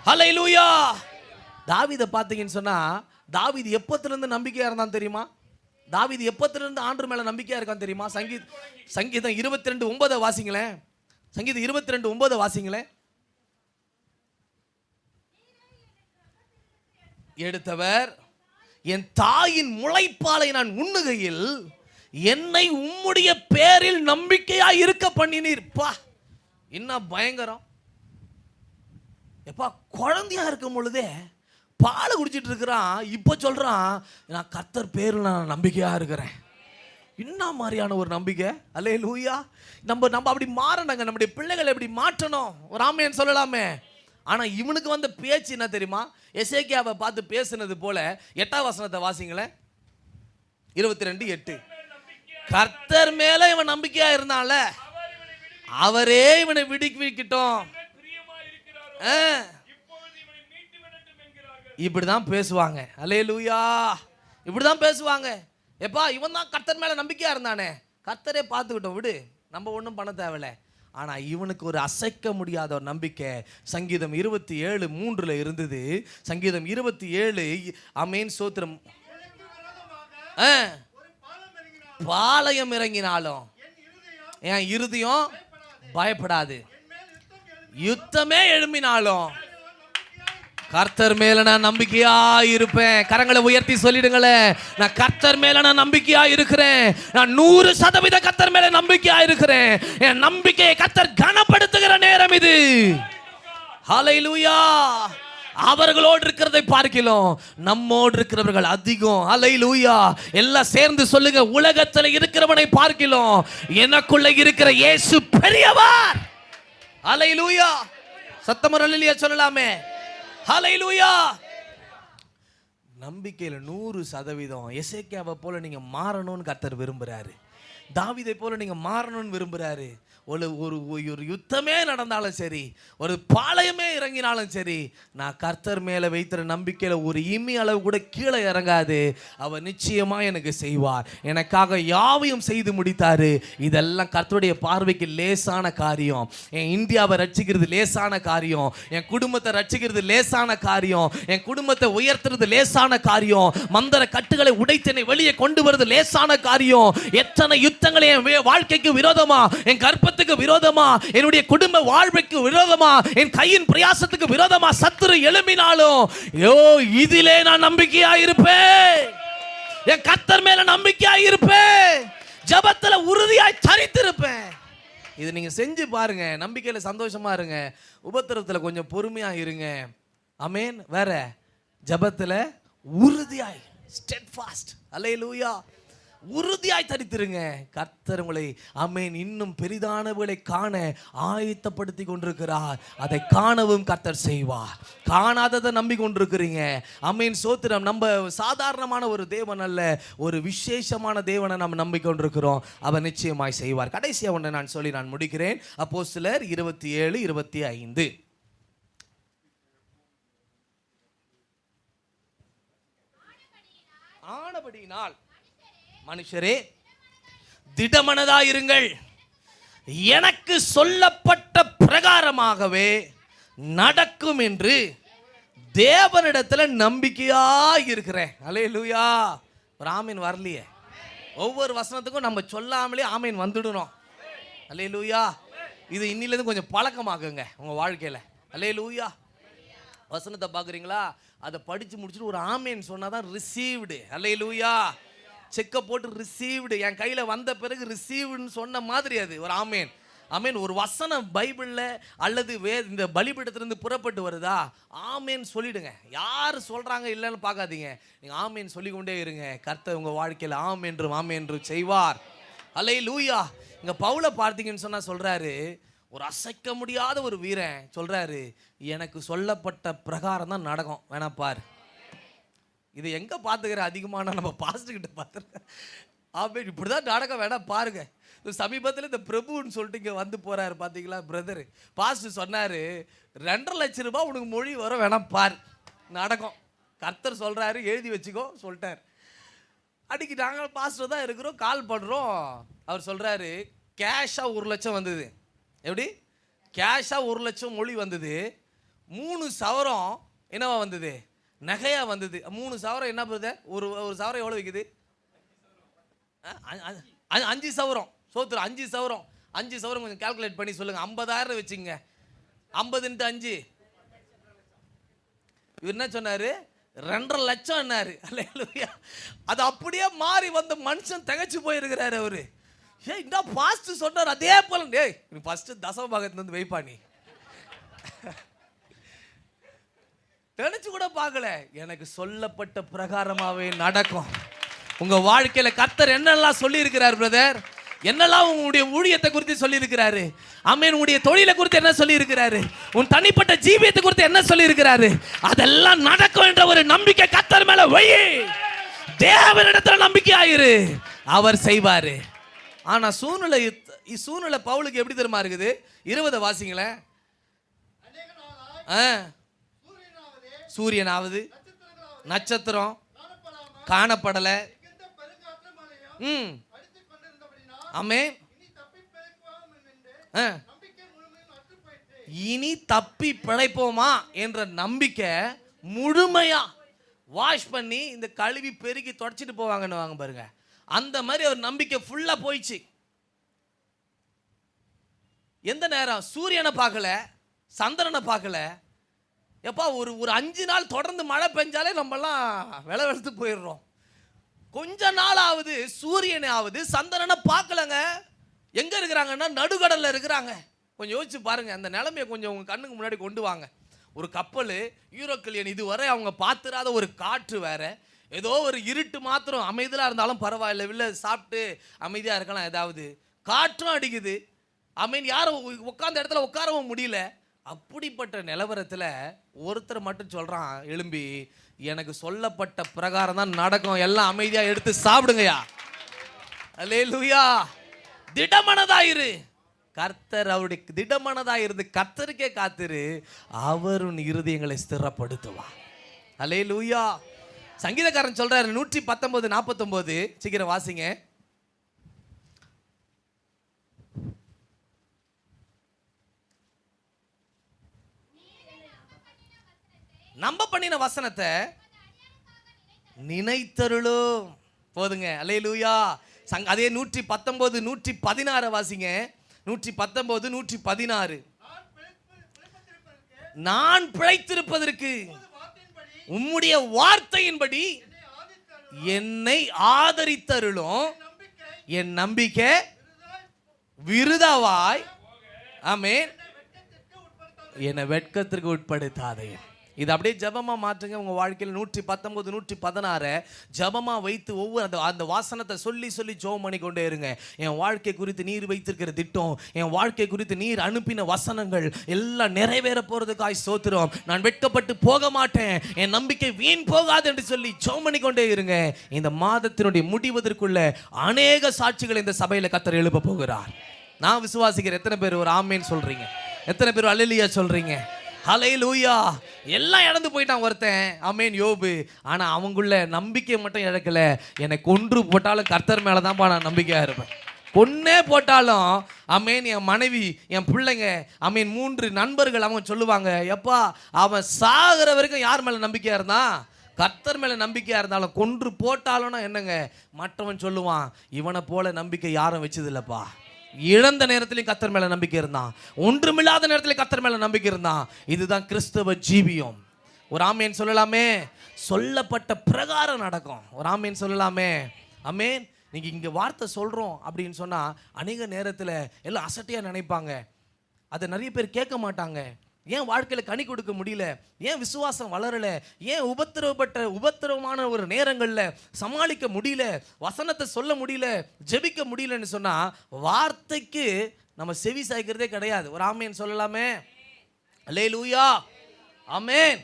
ஹல்லேலூயா. தாவீதை பார்த்தீங்கன்னு சொன்னா, தாவீது எப்பத்திலிருந்து நம்பிக்கையா இருந்தான் தெரியுமா? தாவீது எப்பத்திலிருந்து ஆண்டவர் மேல நம்பிக்கையா இருக்கான் தெரியுமா? சங்கீதம் 22:9 வாசிங்களேன். சங்கீதம் 22:9 வாசிங்களேன். எடுத்தவர் என் தாயின் முளைப்பாலை நான் உண்ணுகையில் என்னை உம்முடைய பேரில் நம்பிக்கையா இருக்க பண்ணினீர். பா, என்ன பயங்கரம். எப்பா, குழந்தையா இருக்கும் பொழுதே பாலை குடிச்சிட்டு இருக்கிறான். இப்போ சொல்றான், நான் கர்த்தர் பேரில் நான் நம்பிக்கையா இருக்கிறேன். என்ன மாதிரியான ஒரு நம்பிக்கை. அல்லேலூயா. நம்ம அப்படி மாறணுங்க. நம்முடைய பிள்ளைகளை எப்படி மாற்றணும், ஒரு ஆமென் சொல்லலாமே. ஆனா இவனுக்கு வந்த பேச்சு என்ன தெரியுமா? எசேக்கியாவை பார்த்து பேசுனது போல 8ஆம் வசனத்தை வாசிங்களேன். 22:8. கர்த்தர் மேல இவன் நம்பிக்கையா இருந்தான்ல, அவரே இவனை விடுவிக்கட்டும். இப்படிதான் பேசுவாங்க. அல்லேலூயா. இப்படிதான் பேசுவாங்க. எப்பா, இவன் தான் கர்த்தர் மேல நம்பிக்கையா இருந்தானே, கர்த்தரே பார்த்துக்கிட்டோம், விடு, நம்ம ஒன்றும் பண்ண தேவையில்ல. ஆனா இவனுக்கு ஒரு அசைக்க முடியாத ஒரு நம்பிக்கை. சங்கீதம் 27:3 இருந்தது. சங்கீதம் 27 ஆமென் சோத்திரம். பாளையம் இறங்கினாலும் என் இருதயம் பயப்படாது, யுத்தமே எழும்பினாலும் கர்த்தர் மேல நான் நம்பிக்கையா இருப்பேன். கரங்களை உயர்த்தி சொல்லிடுங்களேன், நான் கர்த்தர் மேல நான் நம்பிக்கையா இருக்கிறேன். நான் 100% கர்த்தர் மேல நம்பிக்கையா இருக்கிறேன். என் நம்பிக்கையை கர்த்தர் கனப்படுத்துகிற நேரம் இது. ஹல்லேலூயா. அவர்களோடு இருக்கிறதை பார்க்கிறோம், நம்மோடு இருக்கிறவர்கள் அதிகம். ஹல்லேலூயா. எல்லாம் சேர்ந்து சொல்லுங்க, உலகத்தில் இருக்கிறவனை பார்க்கிறோம், எனக்குள்ள இருக்கிற இயேசு பெரியவர். ஹல்லேலூயா. சத்தமர் அல்லேலூயா சொல்லலாமே. ஹல்லேலூயா. நம்பிக்கையில் 100% எசேக்கியாவை போல நீங்க மாறணும்னு கர்த்தர் விரும்புறாரு. தாவீதை போல நீங்க மாறணும்னு விரும்புறாரு. ஒரு யுத்தமே நடந்தாலும் சரி, ஒரு பாளையமே இறங்கினாலும் சரி, நான் கர்த்தர் மேல வைத்திருக்கிற நம்பிக்கையில ஒரு இம்மி அளவு கூட கீழே இறங்காது. அவர் நிச்சயமா எனக்கு செய்வார். எனக்காக யாவையும் செய்து முடித்தாரு. இதெல்லாம் கர்த்தருடைய பார்வைக்கு லேசான காரியம். என் இந்தியாவை ரட்சிக்கிறது லேசான காரியம். என் குடும்பத்தை ரட்சிக்கிறது லேசான காரியம். என் குடும்பத்தை உயர்த்துறது லேசான காரியம். மந்திர கட்டுகளை உடைத்தனை வெளியே கொண்டு வருது லேசான காரியம். எத்தனை யுத்தங்களை என் வாழ்க்கைக்கு விரோதமா, என் கற்ப விரோதமா, என்னுடைய குடும்ப வாழ்வுக்கு விரோதமா, என் கையின் பிரயாசத்துக்கு விரோதமா சத்துரு எழும்பினாலும் இதிலே நான் நம்பிக்கையா இருப்பேன். என் கர்த்தர் மேல நம்பிக்கையா இருப்பேன். ஜெபத்துல உறுதியாய் தரித்திருப்பேன். இது நீங்க செஞ்சு பாருங்க. நம்பிக்கையில சந்தோஷமா இருங்க. உபத்திரத்துல கொஞ்சம் பொறுமையா இருங்க. ஆமென். வேற ஜெபத்துல உறுதியாய் ஸ்டெட்ஃபாஸ்ட். அல்லேலூயா. உறுதியாய் தரித்திருங்க. கர்த்தர் உங்களை ஆமென் இன்னும் பெரிதானவர்களை காண ஆயத்தப்படுத்தி கொண்டிருக்கிறார். அதை காணவும் கர்த்தர் செய்வார். காணாததை நம்பி கொண்டிருக்கிறீங்க. ஆமென் ஸ்தோத்திரம். நம்ம சாதாரணமான ஒரு தேவன் அல்ல, ஒரு விசேஷமான தேவனை நம்ம நம்பிக்கொண்டிருக்கிறோம். அவர் நிச்சயமாய் செய்வார். கடைசியாக ஒன்றை நான் சொல்லி நான் முடிக்கிறேன். அப்போஸ்தலர் 27:25. ஆனபடியினால் மனுஷரே திடமனதாயிருங்கள், எனக்கு சொல்லப்பட்ட பிரகாரமாகவே நடக்கும் என்று தேவனிடத்துல நம்பிக்கையா இருக்கிறேன். அல்லேலூயா. ஒரு ஆமீன் வரலையே. ஒவ்வொரு வசனத்துக்கும் நம்ம சொல்லாமலே ஆமீன் வந்துடணும். அல்லேலூயா. இது இன்னிலிருந்து கொஞ்சம் பழக்கமாக்குங்க உங்க வாழ்க்கையில. அல்லேலூயா. வசனத்தை பார்க்குறீங்களா, அதை படிச்சு முடிச்சுட்டு ஒரு ஆமீன் சொன்னாதான் ரிசீவ்டு. அல்லேலூயா. செக்கை போட்டு ரிசீவ்டு, என் கையில் வந்த பிறகு ரிசீவ்டுன்னு சொன்ன மாதிரி அது ஒரு ஆமேன். ஆமேன். ஒரு வசனம் பைபிளில் அல்லது இந்த பலிபீடத்திலிருந்து புறப்பட்டு வருதா, ஆமேன் சொல்லிடுங்க. யார் சொல்கிறாங்க இல்லைன்னு பார்க்காதீங்க. நீங்கள் ஆமேன் சொல்லிக்கொண்டே இருங்க. கர்த்தர் உங்கள் வாழ்க்கையில் ஆமென்றும் ஆமென்றும் செய்வார். அல்லேலூயா. இங்கே பவுலை பார்த்தீங்கன்னு சொன்னால் சொல்கிறாரு, ஒரு அசைக்க முடியாத ஒரு வீரன் சொல்கிறாரு, எனக்கு சொல்லப்பட்ட பிரகாரம் தான் நடக்கும், வேணா பாரு. இது எங்கே பார்த்துக்கிற அதிகமான நம்ம பாஸ்டர்கிட்ட பார்த்துருக்கேன். ஆமாம், இப்படி தான் நடக்க வேணாம் பாருங்க. சமீபத்தில் இந்த பிரபுன்னு சொல்லிட்டு இங்கே வந்து போகிறாரு பார்த்தீங்களா பிரதர். பாஸ்டர் சொன்னார், 2.5 லட்சம் ரூபாய் உனக்கு மொழி வரும், வேணாம் பார், நடக்கும். கர்த்தர் சொல்கிறாரு, எழுதி வச்சுக்கோ சொல்லிட்டார். அன்றைக்கி நாங்கள் பாஸ்டர் தான் இருக்கிறோம், கால் பண்ணுறோம். அவர் சொல்கிறாரு, கேஷாக 1 லட்சம் வந்தது. எப்படி கேஷாக 1 லட்சம் மொழி வந்தது. 3 சவரம் என்னவா வந்தது, நகையா வந்தது. 3 சவரம் என்ன பண்ணுது, ஒரு சவரம் எவ்வளோ விற்குது, 5 சவரம். சோத்துரும் 5 சவரம். 5 சவரம் கொஞ்சம் கால்குலேட் பண்ணி சொல்லுங்க. 50,000 வச்சுங்க. 50 × 5. இவர் என்ன சொன்னாரு, 2.5 லட்சம் என்னாரு. அல்லேலூயா. அது அப்படியே மாறி வந்த மனுஷன் திகைச்சு போயிருக்கிறாரு. அவரு இந்த பாஸ்ட் சொன்னார் அதே போல. டேய் நீ ஃபர்ஸ்ட் தசம பாகத்துல இருந்து வைப்பா, நீ நினைச்சு கூட பார்க்கல. எனக்கு சொல்லப்பட்ட பிரகாரமாவே நடக்கும். உங்க வாழ்க்கையில கர்த்தர் என்னெல்லாம் சொல்லி இருக்கிறார் பிரதர், என்னெல்லாம் உங்களுடைய ஊழியத்தை குறித்து சொல்லி இருக்கிறாரு. ஆமென். உங்களுடைய தொழிலை குறித்து என்ன சொல்லி இருக்கிறாரு, உன் தனிப்பட்ட ஜீவியத்தை குறித்து என்ன சொல்லி இருக்கிறாரு, அதெல்லாம் நடக்கும் என்ற ஒரு நம்பிக்கை கர்த்தர் மேல வை. தேவனிடத்துல நம்பிக்கை ஆயிரு, அவர் செய்வாரு. ஆனா சூழ்நிலை பவுலுக்கு எப்படி தெரியுமா இருக்குது. 20 வாசிங்களேன். சூரியனாவது நட்சத்திரம் காணப்படல. ஆமென். இனி தப்பி பிழைப்போமா என்ற நம்பிக்கை முழுமையா வாஷ் பண்ணி இந்த கழுவி பெருக்கி தொடச்சிட்டு போவாங்கன்னு வாங்க பாருங்க. அந்த மாதிரி ஒரு நம்பிக்கை ஃபுல்லா போயிடுச்சு. எந்த நேரம் சூரியனை பார்க்கல, சந்திரனை பார்க்கல. எப்பா ஒரு 5 நாள் தொடர்ந்து மழை பெஞ்சாலே நம்மலாம் வெளுத்து போயிடுறோம். கொஞ்ச நாள் ஆகுது சூரியனை ஆகுது சந்திரனை பார்க்கலங்க. எங்க இருக்கிறாங்கன்னா நடுக்கடல்ல இருக்கிறாங்க. கொஞ்சம் யோசிச்சு பாருங்க. அந்த நிலைமையை கொஞ்சம் உங்க கண்ணுக்கு முன்னாடி கொண்டு வாங்க. ஒரு கப்பல் யூரோக்கிளியன் இதுவரை அவங்க பார்த்துறாத ஒரு காற்று வேற, ஏதோ ஒரு இருட்டு மாத்திரம் அமைதியாக இருந்தாலும் பரவாயில்ல, இல்லை சாப்பிட்டு அமைதியாக இருக்கலாம், ஏதாவது காற்றும் அடிக்குது, ஆமீன். யாரும் உட்கார்ந்த இடத்துல உட்காரவும் முடியல. அப்படிப்பட்ட நிலவரத்துல ஒருத்தர் மட்டும் சொல்றான் எழும்பி, எனக்கு சொல்லப்பட்ட பிரகாரம் தான் நடக்கும், எல்லாம் அமைதியா எடுத்து சாப்பிடுங்கயா. அல்லேலூயா. திடமனதாயிரு. கர்த்தர் அவருடைய திடமனதாயிருந்து கர்த்தருக்கே காத்திரு, அவர் உன் இருதயங்களை ஸ்திரப்படுத்துவார். அல்லேலூயா. சங்கீதக்காரன் சொல்றாரு 119:49, சீக்கிரம் வாசிங்க. நம்ப பண்ணின வசனத்தை நினைத்தருளும். போதுங்க. அல்லேலூயா. அதே 119 116 வாசிங்க. 119 116. நான் பிழைத்திருப்பதற்கு உம்முடைய வார்த்தையின்படி என்னை ஆதரித்தருளும், என் நம்பிக்கை விருதாவாய், ஆமென், என்னை வெட்கத்திற்கு உட்படுத்தாதே. இது அப்படியே ஜபமா மாற்றுங்க உங்க வாழ்க்கையில். 119 116 ஜபமா வைத்து ஒவ்வொரு அந்த வாசனத்தை சொல்லி சொல்லி ஜெபம் பண்ணி கொண்டே இருங்க. என் வாழ்க்கை குறித்து நீர் வைத்திருக்கிற திட்டம், என் வாழ்க்கை குறித்து நீர் அனுப்பின வசனங்கள் எல்லாம் நிறைவேற போறதுக்காய் ஸ்தோத்திரம். நான் வெட்கப்பட்டு போக மாட்டேன், என் நம்பிக்கை வீண் போகாது என்று சொல்லி ஜெபம் பண்ணி கொண்டே இருங்க. இந்த மாதத்தினுடைய முடிவதற்குள்ள அநேக சாட்சிகள் இந்த சபையில கர்த்தர் எழுப்ப போகிறார். நான் விசுவாசிக்கிறேன். எத்தனை பேர் ஒரு ஆமென் சொல்றீங்க? எத்தனை பேர் அல்லேலூயா சொல்றீங்க? ஹல்லேலூயா. எல்லாம் இழந்து போயிட்டான் ஒருத்தன், ஆமென், யோபு. ஆனா அவங்குள்ள நம்பிக்கை மட்டும் இழக்கல. என்னை கொன்று போட்டாலும் கர்த்தர் மேலதான்ப்பா நான் நம்பிக்கையா இருப்பேன். கொன்னே போட்டாலும் ஆமென், என் மனைவி, என் பிள்ளைங்க, ஆமென், 3 நண்பர்கள் அவங்க சொல்லுவாங்க, எப்பா அவன் சாகிற வரைக்கும் யார் மேல நம்பிக்கையா இருந்தான்? கர்த்தர் மேல நம்பிக்கையா இருந்தாலும் கொன்று போட்டாலும்னா என்னங்க, மற்றவன் சொல்லுவான், இவனை போல நம்பிக்கை யாரும் வச்சது இல்லப்பா. இழந்த நேரத்திலையும் கர்த்தர் மேல நம்பிக்கை இருந்தான், ஒன்றுமில்லாத நேரத்திலையும் கர்த்தர் மேல நம்பிக்கை இருந்தான். இதுதான் கிறிஸ்தவ ஜீவியம். ஒரு ஆமேன் சொல்லலாமே? சொல்லப்பட்ட பிரகாரம் நடக்கும். ஒரு ஆமேன் சொல்லலாமே? ஆமேன். நீங்க இங்க வார்த்தை சொல்றோம் அப்படின்னு சொன்னா அநேக நேரத்துல எல்லாம் அசட்டையா நினைப்பாங்க. அதை நிறைய பேர் கேட்க மாட்டாங்க. ஏன் வாழ்க்கையில கனி கொடுக்க முடியல? ஏன் விசுவாசம் வளரல? ஏன் உபத்திரவமான ஒரு நேரங்கள்ல சமாளிக்க முடியல, வசனத்தை சொல்ல முடியல, ஜெபிக்க முடியலன்னு சொன்னா வார்த்தைக்கு நம்ம செவி சாய்க்கிறதே கிடையாது. ஒரு ஆமேன் சொல்லலாமே? அல்லேலூயா. ஆமேன்.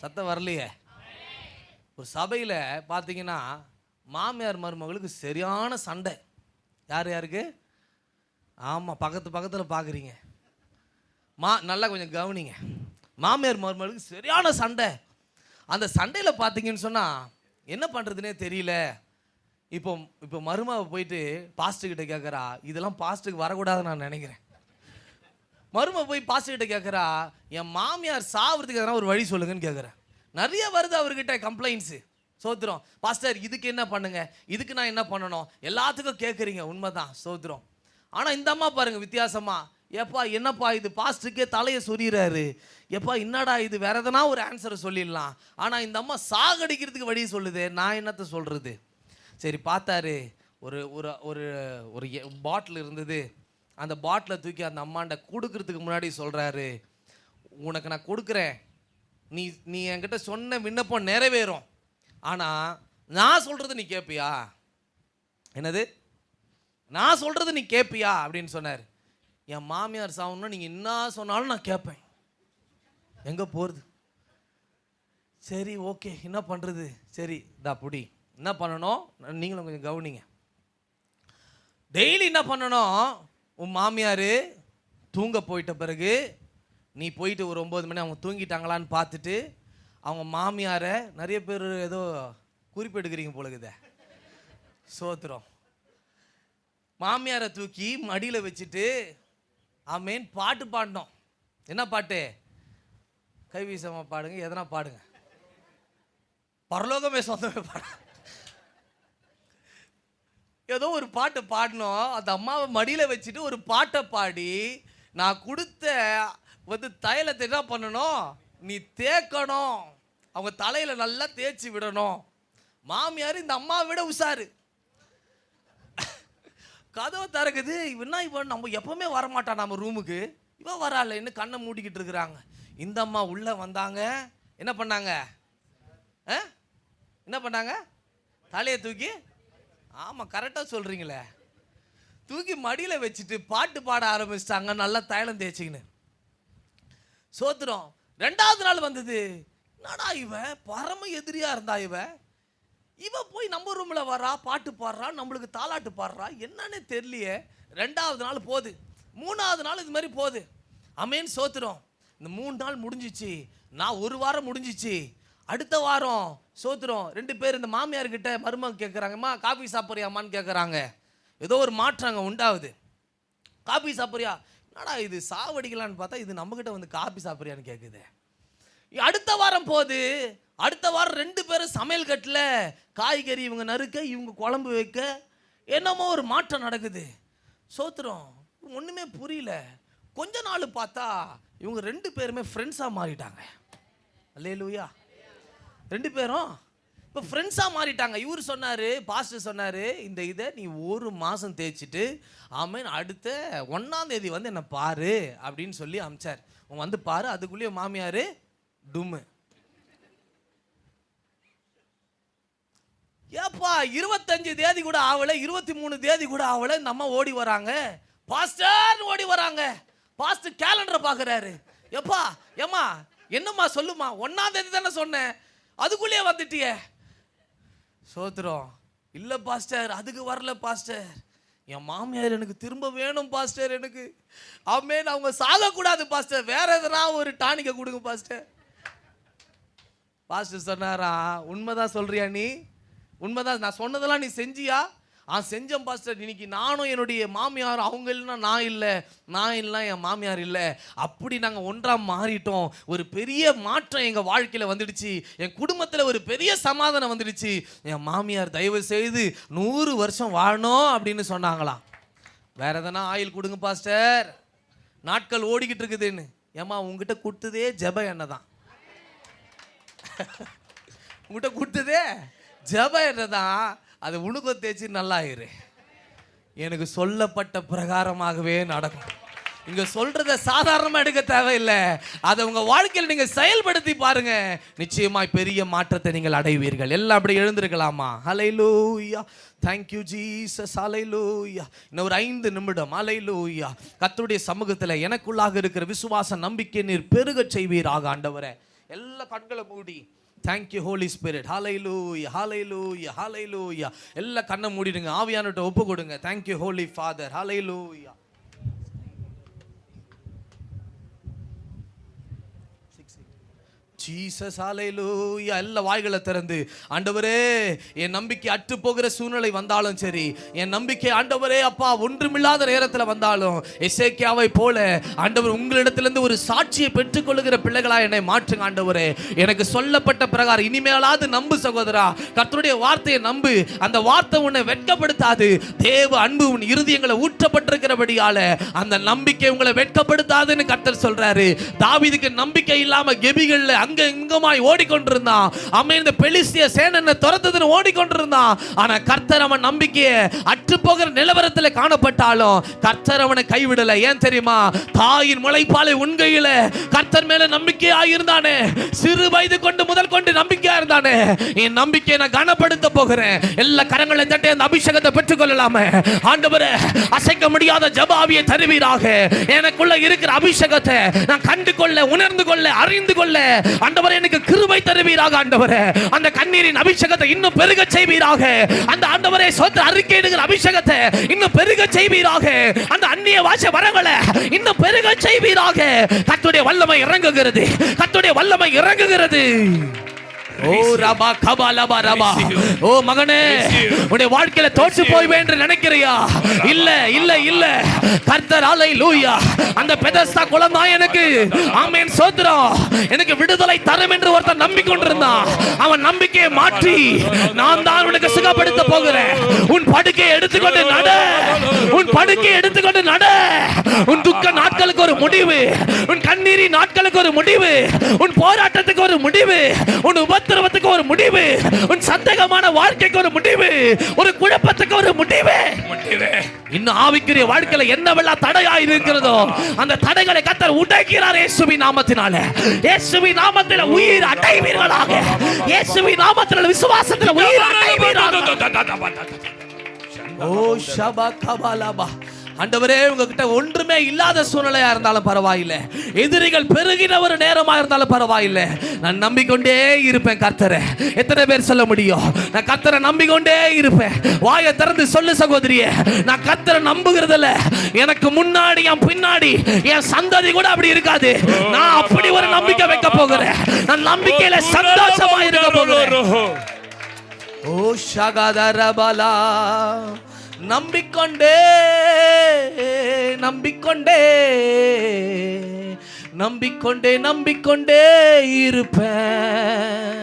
சத்தம் வரலையே. ஒரு சபையில பாத்தீங்கன்னா மாமியார் மருமகளுக்கு சரியான சண்டை. யாருக்கு? ஆமா, பக்கத்துல பாக்குறீங்க. நல்லா கொஞ்சம் கவனிங்க. மாமியார் மருமகளுக்கு சரியான சண்டை. அந்த சண்டையில் பார்த்தீங்கன்னு சொன்னால் என்ன பண்ணுறதுனே தெரியல. இப்போ மருமாவை போயிட்டு பாஸ்டர்கிட்ட கேட்குறா, இதெல்லாம் பாஸ்டருக்கு வரக்கூடாதுன்னு நான் நினைக்கிறேன். மருமை போய் பாஸ்டர்கிட்ட கேட்குறா, என் மாமியார் சாவறதுக்கு எதனா ஒரு வழி சொல்லுங்கன்னு கேட்குறேன். நிறைய வருது அவர்கிட்ட கம்ப்ளைண்ட்ஸு. சோத்திரம். பாஸ்டர் இதுக்கு என்ன பண்ணுங்க, இதுக்கு நான் என்ன பண்ணணும், எல்லாத்துக்கும் கேட்குறீங்க. உண்மைதான், சோத்திரம். ஆனால் இந்த அம்மா பாருங்க வித்தியாசமா, எப்பா என்னப்பா இது பாஸ்டருக்கே தலையை சொறிகிறாரு, எப்பா என்னடா இது, வேற எதனா ஒரு ஆன்சரை சொல்லிடலாம். ஆனால் இந்த அம்மா சாகடிக்கிறதுக்கு வழி சொல்லுது, நான் என்னத்தை சொல்கிறது. சரி பார்த்தாரு, ஒரு ஒரு ஒரு ஒரு பாட்டில் இருந்தது. அந்த பாட்டிலை தூக்கி அந்த அம்மாண்ட கொடுக்கறதுக்கு முன்னாடி சொல்கிறாரு, உனக்கு நான் கொடுக்குறேன், நீ என்கிட்ட சொன்ன விண்ணப்பம் நிறைவேறும், ஆனால் நான் சொல்கிறது நீ கேட்பியா? என்னது? நான் சொல்கிறது நீ கேட்பியா அப்படின்னு சொன்னார். என் மாமியார் சாவுன்னா நீங்கள் என்ன சொன்னாலும் நான் கேட்பேன். எங்கே போகிறது? சரி ஓகே, என்ன பண்ணுறது? சரி இதா புடி, என்ன பண்ணணும் நீங்களும் கொஞ்சம் கவனிங்க. டெய்லி என்ன பண்ணணும், உன் மாமியார் தூங்க போயிட்ட பிறகு நீ போயிட்டு ஒரு 9 மணி அவங்க தூங்கிட்டாங்களான்னு பார்த்துட்டு, அவங்க மாமியாரை, நிறைய பேர் ஏதோ குறிப்பெடுக்கிறீங்க போலக்குதே, சோத்திரம், மாமியாரை தூக்கி மடியில் வச்சுட்டு ஆமேன் பாட்டு பாடணும். என்ன பாட்டு? கைவீசமா பாடுங்க, எதனா பாடுங்க, பரலோகமே சொந்தமே பாடு, ஏதோ ஒரு பாட்டு பாடணும். அந்த அம்மாவை மடியில் வச்சுட்டு ஒரு பாட்டை பாடி, நான் கொடுத்த தைலத்தை என்ன பண்ணணும், நீ தேக்கணும், அவங்க தலையில் நல்லா தேய்ச்சி விடணும். மாமியார் இந்த அம்மாவை விட உஷாரு. கதவை திறக்குது, இவன் நம்ம எப்பவுமே வரமாட்டான் நம்ம ரூமுக்கு, இவன் வரால, இன்னும் கண்ணை மூடிக்கிட்டு இருக்கிறாங்க. இந்த அம்மா உள்ள வந்தாங்க, என்ன பண்ணாங்க? தலையை தூக்கி, ஆமாம் கரெக்டாக சொல்கிறீங்களே, தூக்கி மடியில வச்சுட்டு பாட்டு பாட ஆரம்பிச்சிட்டாங்க, நல்லா தைலம் தேய்ச்சிக்கின்னு. சோத்திரம். 2வது நாள் வந்தது. என்னடா இவன் பரம எதிரியா இருந்தா இவ போய் நம்ம ரூம்ல வரா, பாட்டு பாடுறா, நம்மளுக்கு தாலாட்டு பாடுறா, என்னன்னே தெரியலையே. 2வது நாள் போகுது, 3வது நாள் இது மாதிரி போகுது. ஆமென், சோத்திரம். இந்த 3 நாள் முடிஞ்சிச்சு. நான் 1 வாரம் முடிஞ்சிச்சு. அடுத்த வாரம் சோத்திரம் 2 பேர் இந்த மாமியார்கிட்ட மருமக கேட்குறாங்கம்மா காஃபி சாப்பிட்றியாமான்னு கேட்குறாங்க. ஏதோ ஒரு மாற்றாங்க உண்டாகுது. காஃபி சாப்பிட்றியா? என்னடா இது சாவடிக்கலான்னு பார்த்தா இது நம்மகிட்ட வந்து காஃபி சாப்பிட்றியான்னு கேட்குது. அடுத்த வாரம் போகுது. அடுத்த வாரம் 2 பேரும் சமையல் கட்டில் காய்கறி இவங்க நறுக்க, இவங்க குழம்பு வைக்க, என்னமோ ஒரு மாற்றம் நடக்குது. சோத்திரம். ஒன்றுமே புரியல. கொஞ்ச நாள் பார்த்தா இவங்க 2 பேருமே ஃப்ரெண்ட்ஸாக மாறிட்டாங்க. அல்லேலூயா. 2 பேரும் இப்போ ஃப்ரெண்ட்ஸாக மாறிட்டாங்க. இவர் சொன்னார், பாஸ்டர் சொன்னார், இந்த இதை நீ 1 மாதம் தேய்ச்சிட்டு ஆமென் அடுத்த 1ஆம் தேதி வந்து என்னை பாரு அப்படின்னு சொல்லி அமிச்சார். உன் வந்து பாரு. அதுக்குள்ளேயே மாமியார் டும்மு. ஏப்பா 25 தேதி கூட ஆகலை, 23 தேதி கூட ஆகலை, இந்த அம்மா ஓடி வராங்க. பாஸ்டர் ஓடி வராங்க. பாஸ்டர் கேலண்டரை பார்க்குறாரு. எப்பா ஏம்மா என்னம்மா சொல்லுமா, 1ஆம் தேதி தானே சொன்னேன், அதுக்குள்ளேயே வந்துட்டியே. சோத்திரம். இல்லை பாஸ்டர் அதுக்கு வரல பாஸ்டர், என் மாமியார் எனக்கு திரும்ப வேணும் பாஸ்டர் எனக்கு. ஆமென். அவங்க சாகக்கூடாது பாஸ்டர், வேற எதனா ஒரு டானிக்கை கொடுங்க பாஸ்டர். பாஸ்டர் சொன்னாரா, உண்மைதான் சொல்றியா நீ? உண்மைதான், நான் சொன்னதெல்லாம் நீ செஞ்சியா? செஞ்சேன் பாஸ்டர். இன்னைக்கு நானும் என்னுடைய மாமியார், அவங்க இல்லைன்னா நான் இல்லை, நான் இல்லை என் மாமியார் இல்லை, அப்படி நாங்கள் ஒன்றாக மாறிட்டோம். ஒரு பெரிய மாற்றம் எங்கள் வாழ்க்கையில் வந்துடுச்சு. என் குடும்பத்தில் ஒரு பெரிய சமாதானம் வந்துடுச்சு. என் மாமியார் தயவு செய்து 100 வருஷம் வாழணும் அப்படின்னு சொன்னாங்களாம். வேற எதனா ஆயில் கொடுங்க பாஸ்டர், நாட்கள் ஓடிக்கிட்டு இருக்குதுன்னு. ஏம்மா உங்ககிட்ட கொடுத்ததே ஜெப எண்ணெய் தான். உங்ககிட்ட கொடுத்ததே ஜெப எண்ணெய் தான். அது உனக்கு தேய்ச்சி நல்லாயிரு. எனக்கு சொல்லப்பட்ட பிரகாரமாகவே நடக்கும். இங்க சொல்றத சாதாரணமா எடுக்க தேவையில்லை. அதை உங்க வாழ்க்கையில் நீங்க செயல்படுத்தி பாருங்க, நிச்சயமாய் பெரிய மாற்றத்தை நீங்கள் அடைவீர்கள். எல்லாம் அப்படி எழுந்திருக்கலாமா? ஹல்லேலூயா. Thank you Jesus. ஹல்லேலூயா. இன்னும் ஒரு 5 நிமிடம். ஹல்லேலூயா. கர்த்தருடைய சமூகத்தில் எனக்குள்ளாக இருக்கிற விசுவாச நம்பிக்கை நீர் பெருக செய்வீராக ஆண்டவரே. எல்லா கண்களை மூடி. Thank you Holy Spirit. Hallelujah. Hallelujah. Hallelujah. எல்லா கண்ணை மூடிடுங்க, ஆவியானவர்ட்ட ஒப்பு கொடுங்க. Thank you Holy Father. Hallelujah. Jesus. Hallelujah. எல்லா வாய்களை திறந்து ஆண்டவரே, என் நம்பிக்கை அற்று போகிற சூழ்நிலை வந்தாலும் சரி, என் நம்பிக்கை ஆண்டவரே அப்பா ஒன்றுமில்லாத நேரத்தில் வந்தாலும் எசேக்கியாவை போல ஆண்டவர் உங்களிடத்திலிருந்து ஒரு சாட்சியை பெற்றுக்கொள்ளுகிற பிள்ளைகளா என்னை மாற்றுங்க ஆண்டவரே. எனக்கு சொல்லப்பட்ட பிரகாரம் இனிமேலாவது நம்பு சகோதரா, கர்த்தருடைய வார்த்தையை நம்பு. அந்த வார்த்தை உன்னை வெட்கப்படுத்தாது. தேவ அன்பு உன் இருதயங்களை ஊற்றப்பட்டிருக்கிறபடியால அந்த நம்பிக்கை உங்களை வெட்கப்படுத்தாதுன்னு கர்த்தர் சொல்றாரு. தாவீதுக்கு நம்பிக்கை இல்லாம கெபிகள்ல இங்குமாய் ஓடிக்கொண்டிருந்தான். அவன் இந்த பெலிஸ்திய சேனனை துரத்துதுன்னு ஓடிக்கொண்டிருந்தான். ஆனா கர்த்தர் அவன் நம்பிக்கையை அற்று போகிற நிலவரத்தில் காணப்பட்டாலும் கர்த்தர் அவனை கைவிடல. ஏன் தெரியுமா? தாயின் முளைப்பாலை உண்கையில கர்த்தர் மேல நம்பிக்கையா இருந்தானே. சிறு வயது கொண்டு முதல் கொண்டு நம்பிக்கையா இருந்தானே. என் நம்பிக்கையை நான் கனப்படுத்த போகிறேன். எல்லா கரங்களை தட்டி அந்த அபிஷேகத்தை பெற்றுக் கொள்ளலாமே. ஆண்டவரே, அசைக்க முடியாத ஜபாவியை தருவீராக. எனக்குள்ள இருக்கிற அபிஷேகத்தை நான் கண்டு கொள்ள, உணர்ந்து கொள்ள, அறிந்து கொள்ள ஆண்டவரே எனக்கு கிருபை தருவீராக. ஆண்டவரே, அந்த கண்ணீரின் அபிஷேகத்தை இன்னும் பெருக செய்வீராக. அந்த ஆண்டவரே சொந்த அறிக்கையிடுகிற அபிஷேகத்தை இன்னும் பெருக செய்வீராக. அந்த அந்நிய பாஷை வரங்களை இன்னும் பெருக செய்வீராக. கர்த்தருடைய வல்லமை இறங்குகிறது. கர்த்தருடைய வல்லமை இறங்குகிறது. ஓ ரபா கபாலபா ரபா. ஓ மகனே, உன்னுடைய வாழ்க்கையில தோற்று போய்வே என்று நினைக்கிறியா? இல்ல இல்ல இல்ல. கர்த்தர் ஹல்லேலூயா. அந்த பெதஸ்தா குளம் தான் எனக்கு ஆமென் சோத்ரம் எனக்கு விடுதலை தரும் என்று ஒருத்தன் நம்பிக்கொண்டிருந்தான். அவன் நம்பிக்கையை மாற்றி நான் தான் உனக்கு சுகப்படுத்த போகிறேன். உன் படுக்கையை எடுத்துக்கொண்டு நட. உன் படுக்கையை எடுத்துக்கொண்டு நட. உன் துக்க நாட்களுக்கு ஒரு முடிவு. உன் கண்ணீரின் நாட்களுக்கு ஒரு முடிவு. உன் போராட்டத்துக்கு ஒரு முடிவு. உன் உபத்திரவத்துக்கு ஒரு முடிவு. உன் சந்தேகமான வாழ்க்கைக்கு ஒரு முடிவு. ஒரு குழப்பத்துக்கு ஒரு முடிவு. இன்னும் ஆவிக்குரிய வாழ்க்கையில என்னவெல்லாம் தடையா இருக்கிறதோ அந்த தடைகளை கர்த்தர் உடைக்கிறார் இயேசுவின் நாமத்தினால. இயேசுவின் நாமத்தில உயிர் அடைவீர்களாக. இயேசுவின் நாமத்தில விசுவாசத்தில உயிர் அடைவீர்களாக. ஓ ஷபா கபாலபா. ஆண்டவரே, உங்ககிட்ட ஒன்றுமே இல்லாத சூழ்நிலையா இருந்தாலும் பரவாயில்லை, எதிரிகள் பெருகின ஒரு நேரமா இருந்தாலும் பரவாயில்லை, நான் நம்பிக்கொண்டே இருப்பேன் கர்த்தரை. எத்தனை பேர் சொல்ல முடியும்? நான் கர்த்தரை நம்பிக்கொண்டே இருப்பேன். வாயை திறந்து சொல்லு சகோதரியே, நான் கர்த்தரை நம்புகிறதில்ல. எனக்கு முன்னாடி என் பின்னாடி என் சந்ததி கூட அப்படி இருக்காது. நான் அப்படி ஒரு நம்பிக்கை வைக்க போகிறேன். நான் நம்பிக்கையில சந்தோஷமா இருக்க போகிறேன். ஓ ஷகதரபலா. நம்பிக்கொண்டே நம்பிக்கொண்டே நம்பிக்கொண்டே நம்பிக்கொண்டே இருப்பேன்.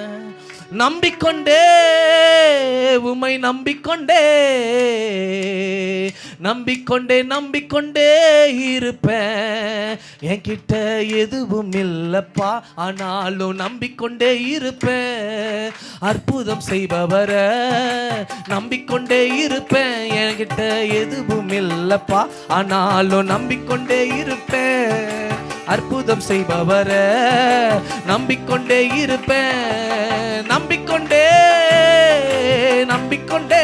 நம்பிக்கொண்டே உம்மை நம்பிக்கொண்டே நம்பிக்கொண்டே நம்பிக்கொண்டே இருப்பேன். என்கிட்ட எதுவும் இல்லப்பா, ஆனாலும் நம்பிக்கொண்டே இருப்பேன். அற்புதம் செய்பவர நம்பிக்கொண்டே இருப்பேன். என்கிட்ட எதுவும் இல்லப்பா, ஆனாலும் நம்பிக்கொண்டே இருப்பேன். அற்புதம் செய்பவர நம்பிக்கொண்டே இருப்பேன். நம்பிக்கொண்டே நம்பிக்கொண்டே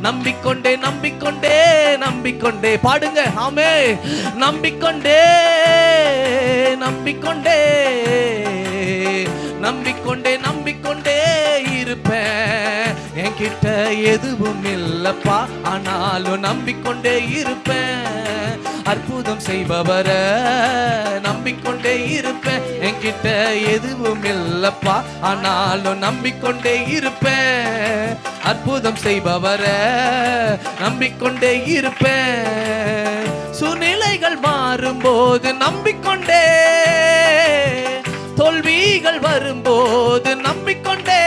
நம்பிக்கொண்டே நம்பிக்கொண்டே நம்பிக்கொண்டே பாடுங்க. ஆமே. நம்பிக்கொண்டே நம்பிக்கொண்டே நம்பிக்கொண்டே நம்பிக்கொண்டே இருப்பேன். என்கிட்ட எதுவும் இல்லப்பா, ஆனாலும் நம்பிக்கொண்டே இருப்பேன். அற்புதம் செய்பவர நம்பிக்கொண்டே இருப்பேன். என்கிட்ட எதுவும் இல்லப்பா, ஆனாலும் நம்பிக்கொண்டே இருப்பேன். அற்புதம் செய்பவர நம்பிக்கொண்டே இருப்பேன். சூழ்நிலைகள் மாறும்போது நம்பிக்கொண்டே, தோல்விகள் வரும்போது நம்பிக்கொண்டே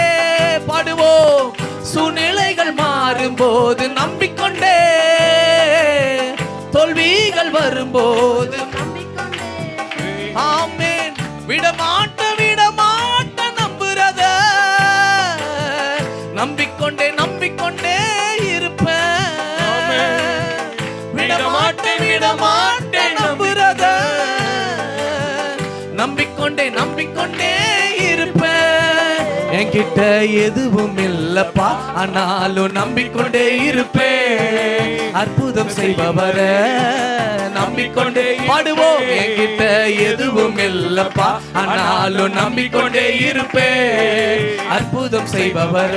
பாடுவோம். சூழ்நிலைகள் மாறும்போது நம்பிக்கொண்டே, தோல்விகள் வரும்போது ஆமென். விடமாட்ட நம்புறத நம்பிக்கொண்டே நம்பிக்கொண்டே இருப்பேன். விடமாட்ட நம்புறத நம்பிக்கொண்டே நம்பிக்கொண்டே இருப்பேன். என்கிட்ட எதுவும் இல்லப்பா, ஆனாலும் நம்பிக்கொண்டே இருப்பேன். அற்புதம் செய்பவர நம்பிக்கொண்டே பாடுவோம். என்கிட்ட எதுவும் இல்லப்பா, ஆனாலும் நம்பிக்கொண்டே இருப்பேன். அற்புதம் செய்பவர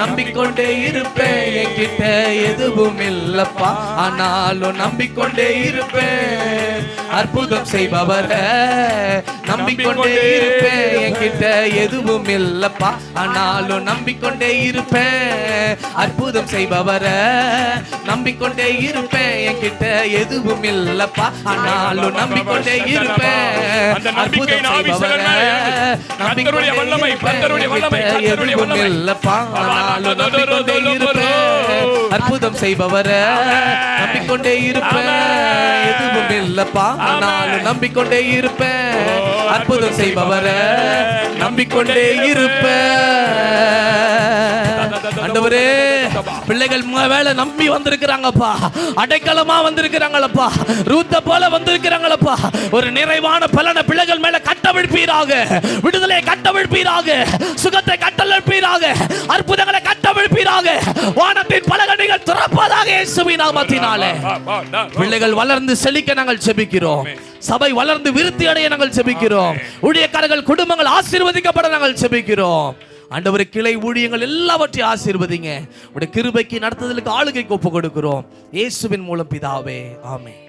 நம்பிக்கொண்டே இருப்பேன். என்கிட்ட எதுவும் இல்லப்பா, ஆனாலும் நம்பிக்கொண்டே இருப்பேன். அற்புதம் செய்பவர நம்பிக்கொண்டே இருப்பேன். என்கிட்ட எதுவும் இல்லப்பா, ஆனாலும் நம்பிக்கொண்டே இருப்பேன். அற்புதம் செய்பவர நம்பிக்கொண்டே இருப்பேன். என்கிட்ட எதுவும் இல்லப்பா, ஆனாலும் நம்பிக்கொண்டே இருப்பேன். அற்புதம் செய்பவர நம்பிக்கொண்டே இருப்பேன். எதுவும் இல்லப்பா, ஆனாலும் நம்பிக்கொண்டே இருப்பேன். அற்புதம் செய்பவர நம்பிக்கொண்டே இருப்பேன். எதுவும் இல்லப்பா, ஆனாலும் நம்பிக்கொண்டே இருப்பேன். அற்புதம் செய்பவர நம்பிக்கொண்டே இருப்பேன். ஆண்டவரே, பிள்ளைகள் வேலை நம்பி வந்திருக்கிறாங்கப்பா, அடைக்கலமா வந்திருக்கிறாங்களப்பா, ரூத்த போல வந்திருக்கிறாங்களப்பா. ஒரு நிறைவான பலனை பிள்ளைகள் மேல கட்டவிழ்ப்பீராக. விடுதலை கட்டவிழ்ப்பீராக. சுகத்தை கட்டவிழ்ப்பீராக. அற்புதங்களை கட்டவிழ்ப்பீராக. வானத்தின் பலகணிகள் திறப்பதாக இயேசுவின் நாமத்தினாலே. பிள்ளைகள் வளர்ந்து செழிக்க நாங்கள் ஜெபிக்கிறோம். சபை வளர்ந்து விருத்தி அடைய நாங்கள் ஜெபிக்கிறோம். ஊழியக்காரர்கள் குடும்பங்கள் ஆசீர்வதிக்கப்பட நாங்கள் ஜெபிக்கிறோம். ஆண்டவரே, கிளை ஊழியங்கள் எல்லாவற்றையும் ஆசீர்வதிங்க. உடைய கிருபைக்கு நடத்துதலுக்கு ஆளுகைக்கு ஒப்பு கொடுக்கிறோம். இயேசுவின் மூலம் பிதாவே, ஆமென்.